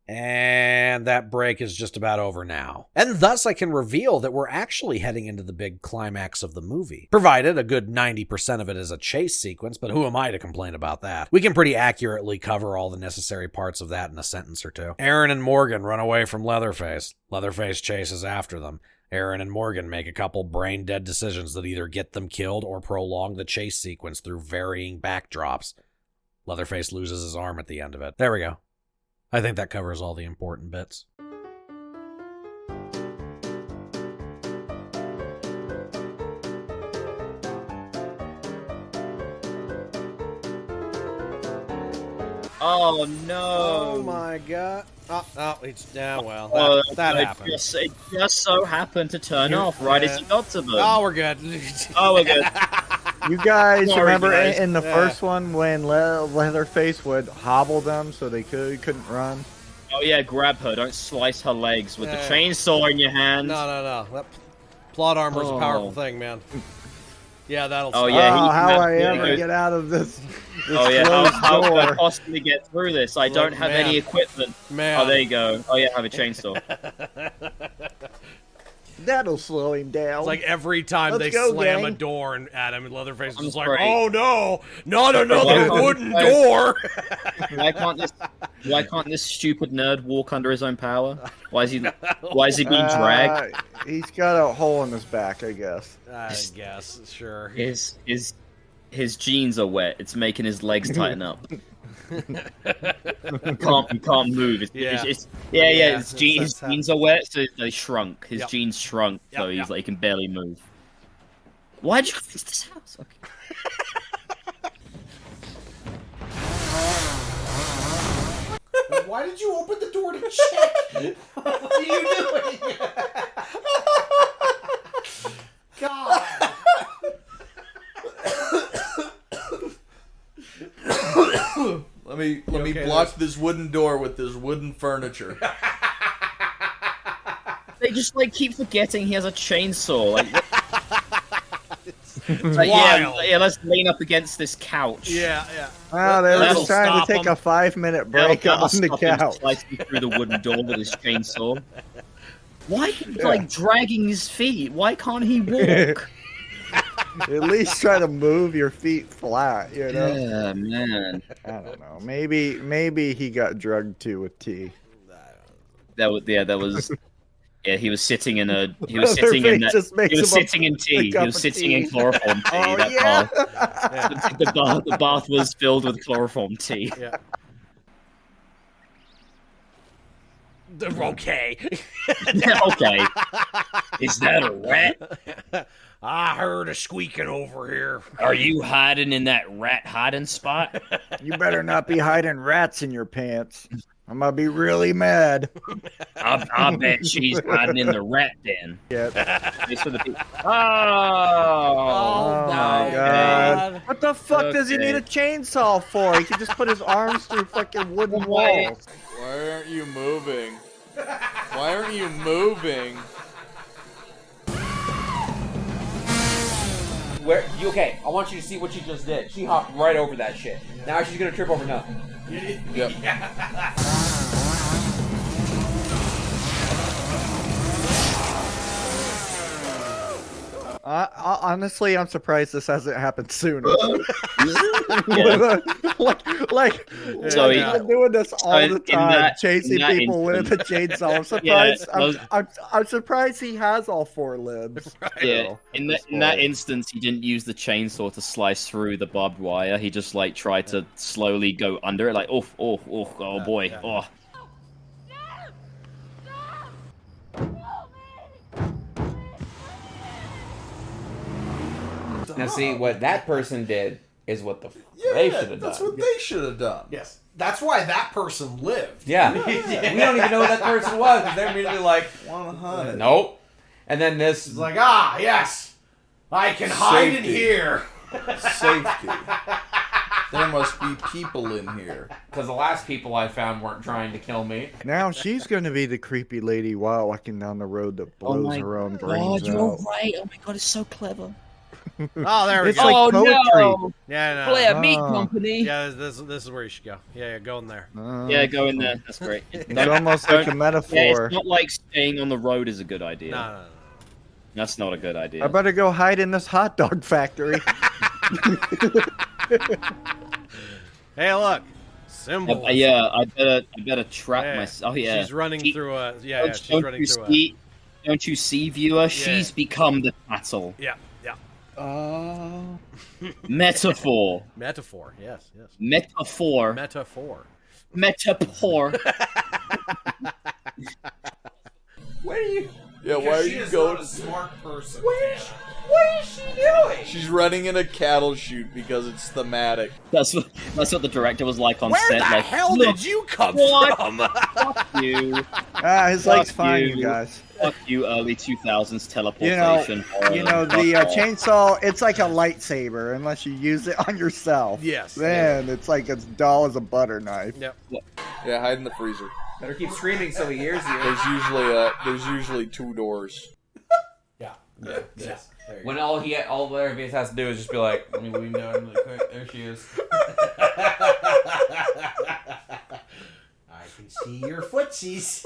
And that break is just about over now. And thus I can reveal that we're actually heading into the big climax of the movie. Provided a good 90% of it is a chase sequence, but who am I to complain about that? We can pretty accurately cover all the necessary parts of that in a sentence or two. Aaron and Morgan run away from Leatherface. Leatherface chases after them. Aaron and Morgan make a couple brain-dead decisions that either get them killed or prolong the chase sequence through varying backdrops. Leatherface loses his arm at the end of it. There we go. I think that covers all the important bits. Oh no! Oh my god! Oh, it's well. That happened. It just so happened to turn off right as you got to them. Oh, we're good. Oh, we're good. You guys Sorry, remember guys. in the first one when Leatherface would hobble them so they couldn't run? Oh yeah, grab her. Don't slice her legs with the chainsaw in your hand. No. That plot armor's a powerful Oh. thing, man. Yeah, that'll. Oh stop. yeah, how I ever get out of this Oh yeah, how closed can I door. possibly get through this? I don't have man. any equipment. Man. Oh, there you go. Oh yeah, I have a chainsaw. That'll slow him down. It's like every time Let's they go, slam a gang. door and at him, and Leatherface is I'm just like, sorry. "Oh no, not another Why wooden can't- door!" Why can't this stupid nerd walk under his own power? Why is he being dragged? He's got a hole in his back, I guess. I guess, sure. His jeans are wet. It's making his legs tighten up. He can't move. His that's jeans are wet, so they shrunk. His Yep. jeans shrunk, so Yep, he's like he can barely move. Why'd you come into this house? Okay. Why did you open the door to check? What are you doing? God. Let me okay block this wooden door with this wooden furniture. They just like keep forgetting he has a chainsaw. Like, It's like, wild. yeah, let's lean up against this couch. Yeah. Wow, they were That'll just trying to stop take him. a 5-minute break That'll on the stop him couch. slicing through the wooden door with his chainsaw. Why is he like dragging his feet? Why can't he walk? At least try to move your feet flat, you know? Yeah, man. I don't know. Maybe he got drugged too with tea. That was. Yeah, he was sitting in a. He was sitting in that. Just makes He was him a sitting in tea. He cup was of sitting tea. in chloroform tea. Oh, that yeah. bath. The bath was filled with chloroform tea. Yeah. Okay. Okay. Is that a rat? I heard a squeaking over here. Are you hiding in that rat hiding spot? You better not be hiding rats in your pants. I'm gonna be really mad. I bet she's hiding in the rat den. Yeah. Oh my God. What the fuck does he need a chainsaw for? He can just put his arms through fucking wooden walls. Why aren't you moving? Why aren't you moving? Where you okay? I want you to see what she just did. She hopped right over that shit. Now she's gonna trip over nothing. Yep. Honestly, I'm surprised this hasn't happened sooner. like So he's been doing this all the time, chasing in that people with a chainsaw. I'm surprised. I'm surprised he has all 4 limbs. Yeah, in that instance, he didn't use the chainsaw to slice through the barbed wire. He just like tried to slowly go under it, like oh boy, oh. Now see, what that person did is what they should have done. That's what they should have done. Yes. That's why that person lived. Yeah. We don't even know who that person was, because they're immediately like, 100. nope. And then this... It's like, yes, I can hide in here. Safety. There must be people in here. Because the last people I found weren't trying to kill me. Now she's going to be the creepy lady while walking down the road that blows her own brains you're out. right. Oh my god, it's so clever. Oh, there we It's go. like poetry. No. Yeah, no. Blair Meat Company. Yeah, this is where you should go. Yeah, go in there. Yeah, go in there. That's great. It's almost like a metaphor. Yeah, it's not like staying on the road is a good idea. No. That's not a good idea. I better go hide in this hot dog factory. Hey, look. Symbols. I better trap myself. Oh yeah. She's running through a. Yeah, she's don't running you through see, Don't you see, viewer? She's become the tattle. Yeah. Metaphor. Metaphor. Yes. Metaphor. Where are you? Yeah, why are you going? Not a smart person. What is she doing? She's running in a cattle chute because it's thematic. That's what the director was like on Where set. the Like, hell look, did you come from? Fuck you. His leg's fine, you guys. Fuck you, early 2000s teleportation. You know the chainsaw. It's like a lightsaber unless you use it on yourself. Yes. Then it's like as dull as a butter knife. Yep. Yeah, hide in the freezer. Better keep screaming so he hears you. There's usually 2 doors. Yeah. When all Leatherface has to do is just be like, let me lean down really quick. There she is. I can see your footsies.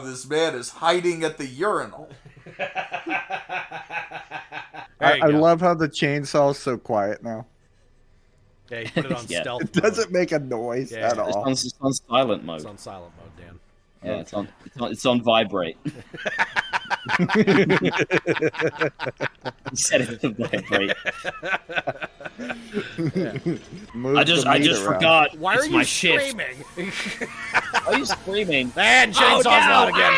This man is hiding at the urinal. I love how the chainsaw is so quiet now. Yeah, you put it on stealth. It doesn't make a noise at all. It's on silent mode. It's on silent mode, Dan. Yeah, it's on vibrate. Set it to vibrate. I just forgot. Why it's are my you shift. screaming? Why are you screaming? And chainsaw's loud again.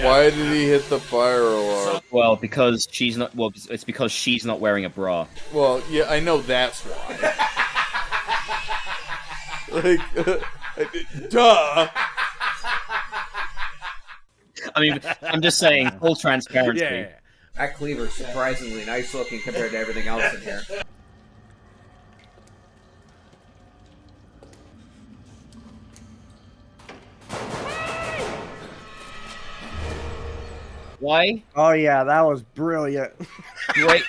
Why did he hit the fire alarm? Well, because she's not. Well, it's because she's not wearing a bra. Well, yeah, I know that's why. Duh. I mean, I'm just saying, full transparency. Yeah. That cleaver's surprisingly nice looking compared to everything else in here. Why? Oh yeah, that was brilliant. Great.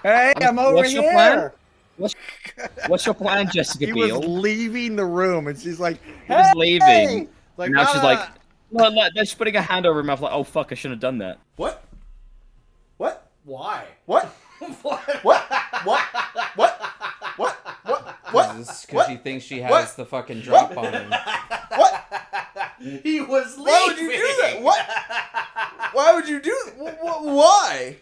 Hey, I'm over What's here. your plan? What's your plan, Jessica He Biel? was leaving the room, and she's like, He was leaving. Like, Now she's like, no, she's putting her hand over her mouth like, oh fuck, I shouldn't have done that. What? Why? What? Because she thinks she has the fucking drop on him. He was leaving. Why would you do that? What? Why would you do that? Why?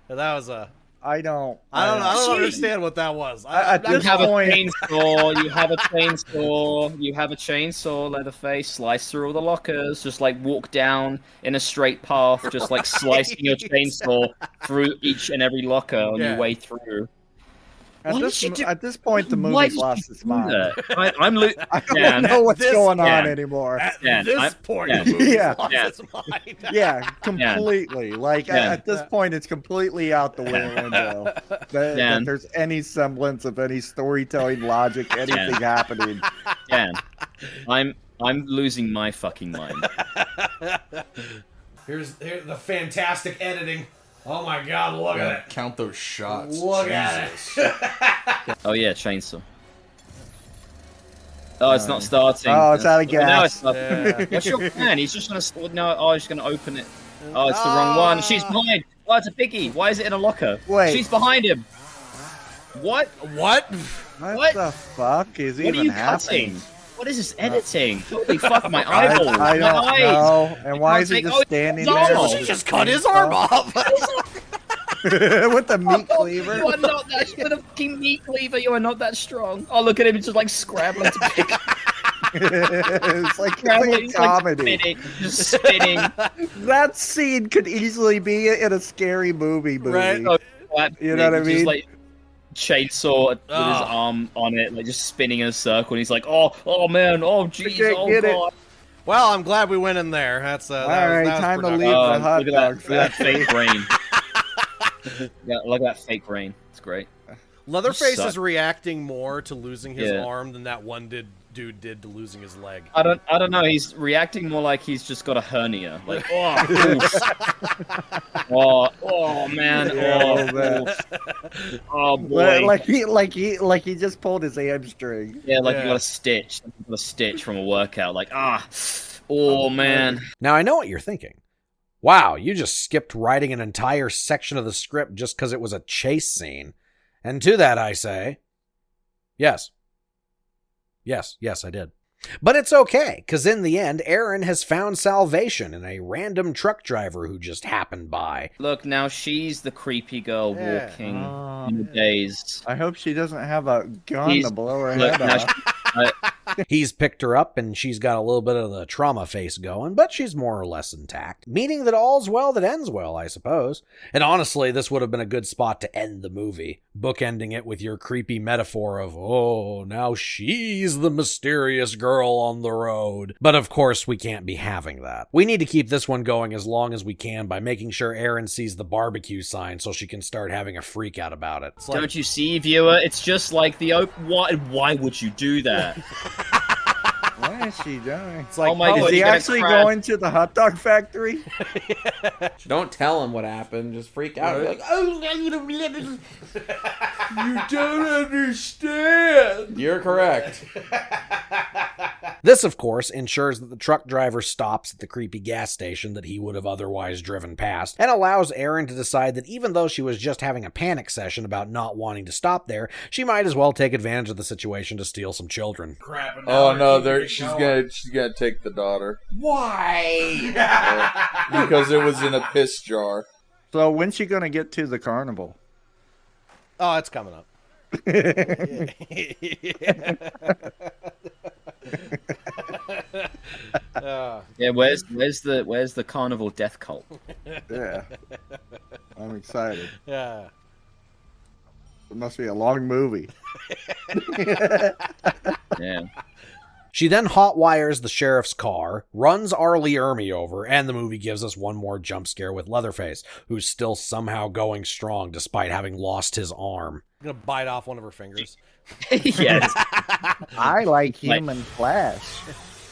That was a. I don't understand what that was. You have a chainsaw. You have a chainsaw. You have a chainsaw. Leatherface, slice through all the lockers. Just like walk down in a straight path, just like slicing your chainsaw through each and every locker on your way through. At this point, the movie's lost its mind. I don't know what's going on anymore. At this point, the movie's lost its mind. Yeah, completely. Like, at this point, it's completely out the window. That there's any semblance of any storytelling logic, anything happening. Dan, I'm losing my fucking mind. Here's the fantastic editing. Oh my God! Look at it. Count those shots. Look at it. Oh yeah, chainsaw. Oh, it's not starting. Oh, it's out of gas. Now it's starting. What's your plan? He's just gonna he's gonna open it. Oh, it's the wrong one. She's behind. Oh, it's a piggy. Why is it in a locker? Wait. She's behind him. What? What the fuck is even happening? Cutting? What is this editing? Holy fuck, my eyeballs. I don't know. And why is he just standing there? She just cut his arm off. With the meat cleaver. You are not that with a fucking meat cleaver. You are not that strong. Oh, look at him. He's just like scrabbling to pick. It's like a comedy. Just spinning. That scene could easily be in a scary movie. Right? You know what I mean? Just, like, chainsaw with his arm on it, like just spinning in a circle, and he's like, "Oh man, oh jeez, oh god." Well, I'm glad we went in there. That's all right. Time to leave the hot look dog. Look at that fake brain. Yeah, look at that fake brain. It's great. Leatherface is reacting more to losing his arm than that one dude did to losing his leg. I don't know. He's reacting more like he's just got a hernia. Like, oh man, oh boy. Like he just pulled his hamstring. Yeah, like he got a stitch. He got a stitch from a workout. Like, oh man. Now I know what you're thinking. Wow, you just skipped writing an entire section of the script just because it was a chase scene. And to that I say, yes. Yes, I did. But it's okay, because in the end, Erin has found salvation in a random truck driver who just happened by. Look, now she's the creepy girl walking in the days. I hope she doesn't have a gun to blow her head off. He's picked her up and she's got a little bit of the trauma face going, but she's more or less intact. Meaning that all's well that ends well, I suppose. And honestly, this would have been a good spot to end the movie, bookending it with your creepy metaphor of, oh, now she's the mysterious girl on the road. But of course, we can't be having that. We need to keep this one going as long as we can by making sure Erin sees the barbecue sign so she can start having a freak out about it. Don't you see, viewer? It's just like the why would you do that? What is she doing? It's like, is he actually going to the hot dog factory? Don't tell him what happened. Just freak out. Be like, oh, you don't understand. You're correct. This, of course, ensures that the truck driver stops at the creepy gas station that he would have otherwise driven past, and allows Erin to decide that even though she was just having a panic session about not wanting to stop there, she might as well take advantage of the situation to steal some children. Oh no, she's gonna take the daughter. Why? Because it was in a piss jar. So when's she gonna get to the carnival? Oh, it's coming up. Yeah, where's the carnival death cult? Yeah, I'm excited. Yeah, it must be a long movie. Yeah. She then hotwires the sheriff's car, runs R. Lee Ermey over, and the movie gives us one more jump scare with Leatherface, who's still somehow going strong despite having lost his arm. I'm gonna bite off one of her fingers. Yes. I like human flesh.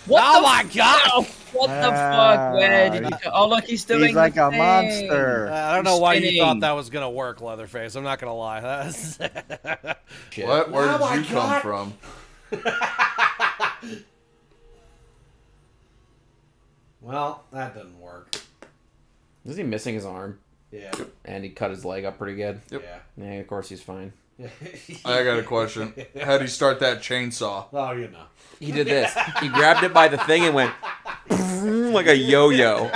My God! What the fuck? Where did he go? Oh, look, he's doing He's like the a thing. monster. I don't know why you thought that was gonna work, Leatherface. I'm not gonna lie. What? Where did you come from? Well, that didn't work. Is he missing his arm? Yeah. And he cut his leg up pretty good? Yep. Yeah, of course he's fine. I got a question. How'd he start that chainsaw? Oh, you know. He did this. He grabbed it by the thing and went like a yo-yo.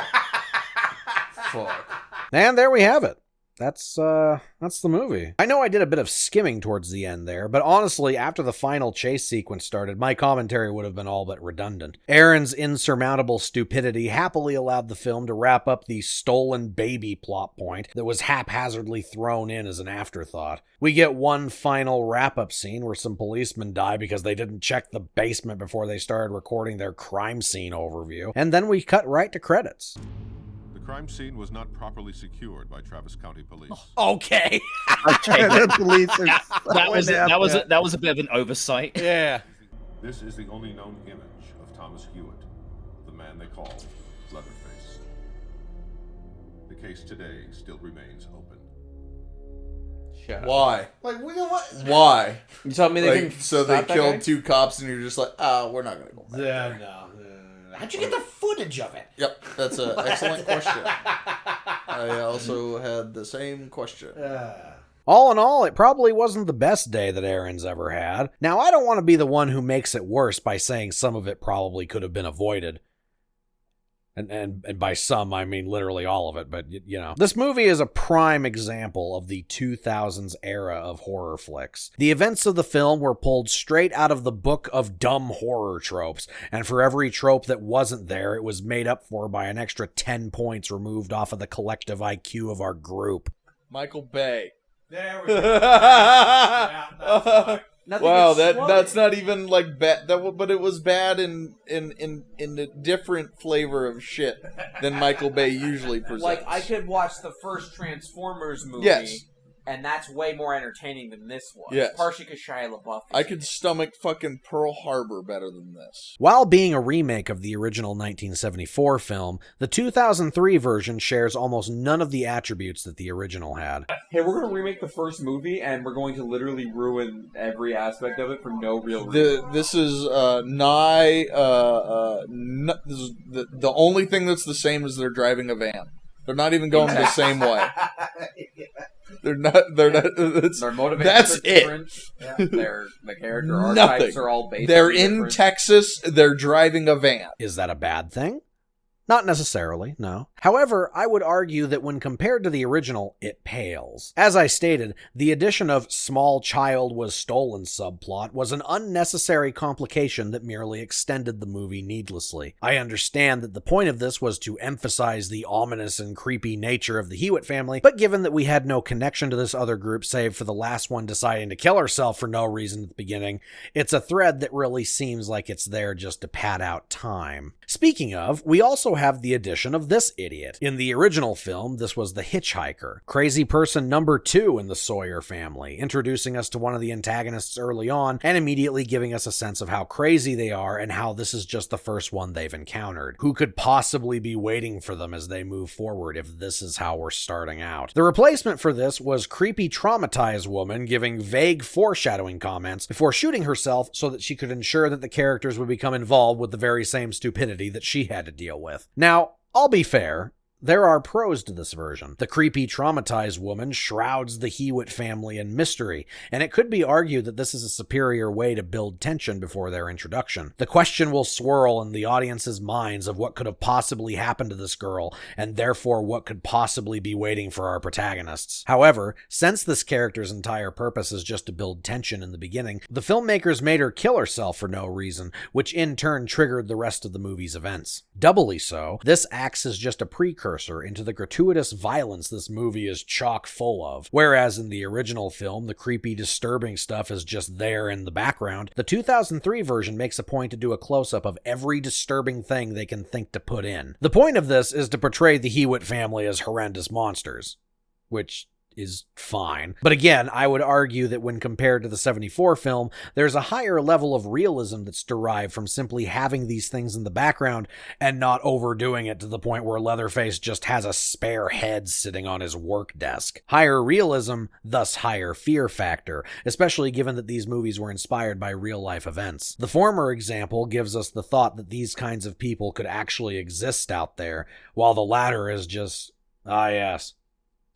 Fuck. And there we have it. that's the movie. I know I did a bit of skimming towards the end there, but honestly, after the final chase sequence started, my commentary would have been all but redundant. Aaron's insurmountable stupidity happily allowed the film to wrap up the stolen baby plot point that was haphazardly thrown in as an afterthought. We get one final wrap-up scene where some policemen die because they didn't check the basement before they started recording their crime scene overview, and then we cut right to credits. The crime scene was not properly secured by Travis County Police. Okay. The police are that was a bit of an oversight. Yeah. This is the only known image of Thomas Hewitt, the man they call Leatherface. The case today still remains open. Shut up. Why? Like, what? Why? You telling me they can so they stop that killed guy? 2 cops and you're just like, we're not gonna go back. Yeah, no. How'd you get the footage of it? Yep, that's an excellent question. I also had the same question. All in all, it probably wasn't the best day that Aaron's ever had. Now, I don't want to be the one who makes it worse by saying some of it probably could have been avoided. And by some, I mean literally all of it, but you know. This movie is a prime example of the 2000s era of horror flicks. The events of the film were pulled straight out of the book of dumb horror tropes, and for every trope that wasn't there, it was made up for by an extra 10 points removed off of the collective IQ of our group. Michael Bay. There we go. Yeah, that's right. Wow, that's not even like bad. But it was bad in a different flavor of shit than Michael Bay usually presents. Like, I could watch the first Transformers movie, yes, and that's way more entertaining than this one. Yes. Partially because Shia LaBeouf. I could stomach fucking Pearl Harbor better than this. While being a remake of the original 1974 film, the 2003 version shares almost none of the attributes that the original had. Hey, we're going to remake the first movie, and we're going to literally ruin every aspect of it for no real reason. This is the only thing that's the same is they're driving a van. They're not even going the same way. They're not. Their motivations that's are different. Yeah. The character archetypes are all based. They're in Texas. They're driving a van. Is that a bad thing? Not necessarily, no. However, I would argue that when compared to the original, it pales. As I stated, the addition of small child was stolen subplot was an unnecessary complication that merely extended the movie needlessly. I understand that the point of this was to emphasize the ominous and creepy nature of the Hewitt family, but given that we had no connection to this other group save for the last one deciding to kill herself for no reason at the beginning, it's a thread that really seems like it's there just to pad out time. Speaking of, we also have the addition of this idiot. In the original film, this was the hitchhiker, crazy person number 2 in the Sawyer family, introducing us to one of the antagonists early on and immediately giving us a sense of how crazy they are and how this is just the first one they've encountered. Who could possibly be waiting for them as they move forward if this is how we're starting out? The replacement for this was creepy traumatized woman giving vague foreshadowing comments before shooting herself so that she could ensure that the characters would become involved with the very same stupidity that she had to deal with. Now, I'll be fair. There are pros to this version. The creepy, traumatized woman shrouds the Hewitt family in mystery, and it could be argued that this is a superior way to build tension before their introduction. The question will swirl in the audience's minds of what could have possibly happened to this girl, and therefore what could possibly be waiting for our protagonists. However, since this character's entire purpose is just to build tension in the beginning, the filmmakers made her kill herself for no reason, which in turn triggered the rest of the movie's events. Doubly so, this acts as just a precursor into the gratuitous violence this movie is chock full of. Whereas in the original film, the creepy, disturbing stuff is just there in the background, the 2003 version makes a point to do a close-up of every disturbing thing they can think to put in. The point of this is to portray the Hewitt family as horrendous monsters, which is fine. But again, I would argue that when compared to the 74 film, there's a higher level of realism that's derived from simply having these things in the background and not overdoing it to the point where Leatherface just has a spare head sitting on his work desk. Higher realism, thus higher fear factor, especially given that these movies were inspired by real-life events. The former example gives us the thought that these kinds of people could actually exist out there, while the latter is just, yes,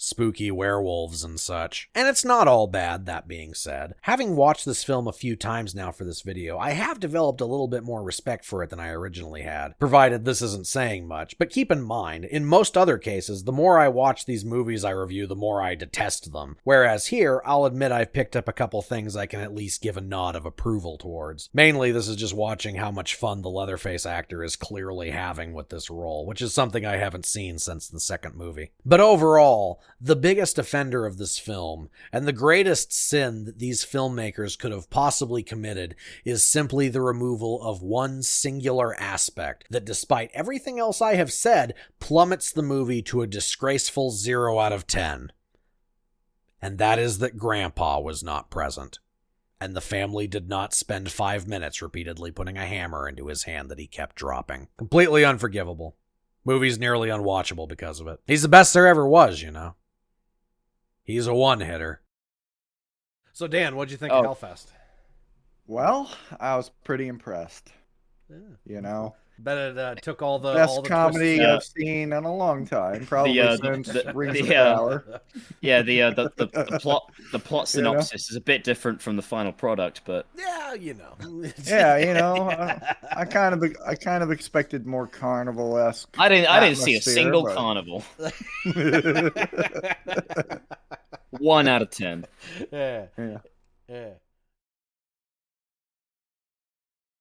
spooky werewolves and such. And it's not all bad, that being said. Having watched this film a few times now for this video, I have developed a little bit more respect for it than I originally had, provided this isn't saying much. But keep in mind, in most other cases, the more I watch these movies I review, the more I detest them. Whereas here, I'll admit I've picked up a couple things I can at least give a nod of approval towards. Mainly, this is just watching how much fun the Leatherface actor is clearly having with this role, which is something I haven't seen since the second movie. But overall, the biggest offender of this film, and the greatest sin that these filmmakers could have possibly committed, is simply the removal of one singular aspect that, despite everything else I have said, plummets the movie to a disgraceful 0 out of 10. And that is that Grandpa was not present, and the family did not spend 5 minutes repeatedly putting a hammer into his hand that he kept dropping. Completely unforgivable. Movie's nearly unwatchable because of it. He's the best there ever was, you know. He's a one-hitter. So, Dan, what'd you think of Hellfest? Well, I was pretty impressed. Yeah. You know? Bet it took all the best all the comedy twists. I've seen in a long time, probably since Rings of Power. Yeah, the plot synopsis is a bit different from the final product, but yeah, you know. Yeah, you know, I kind of expected more carnival-esque. I didn't see a atmosphere, single but... carnival. 1 out of 10. Yeah.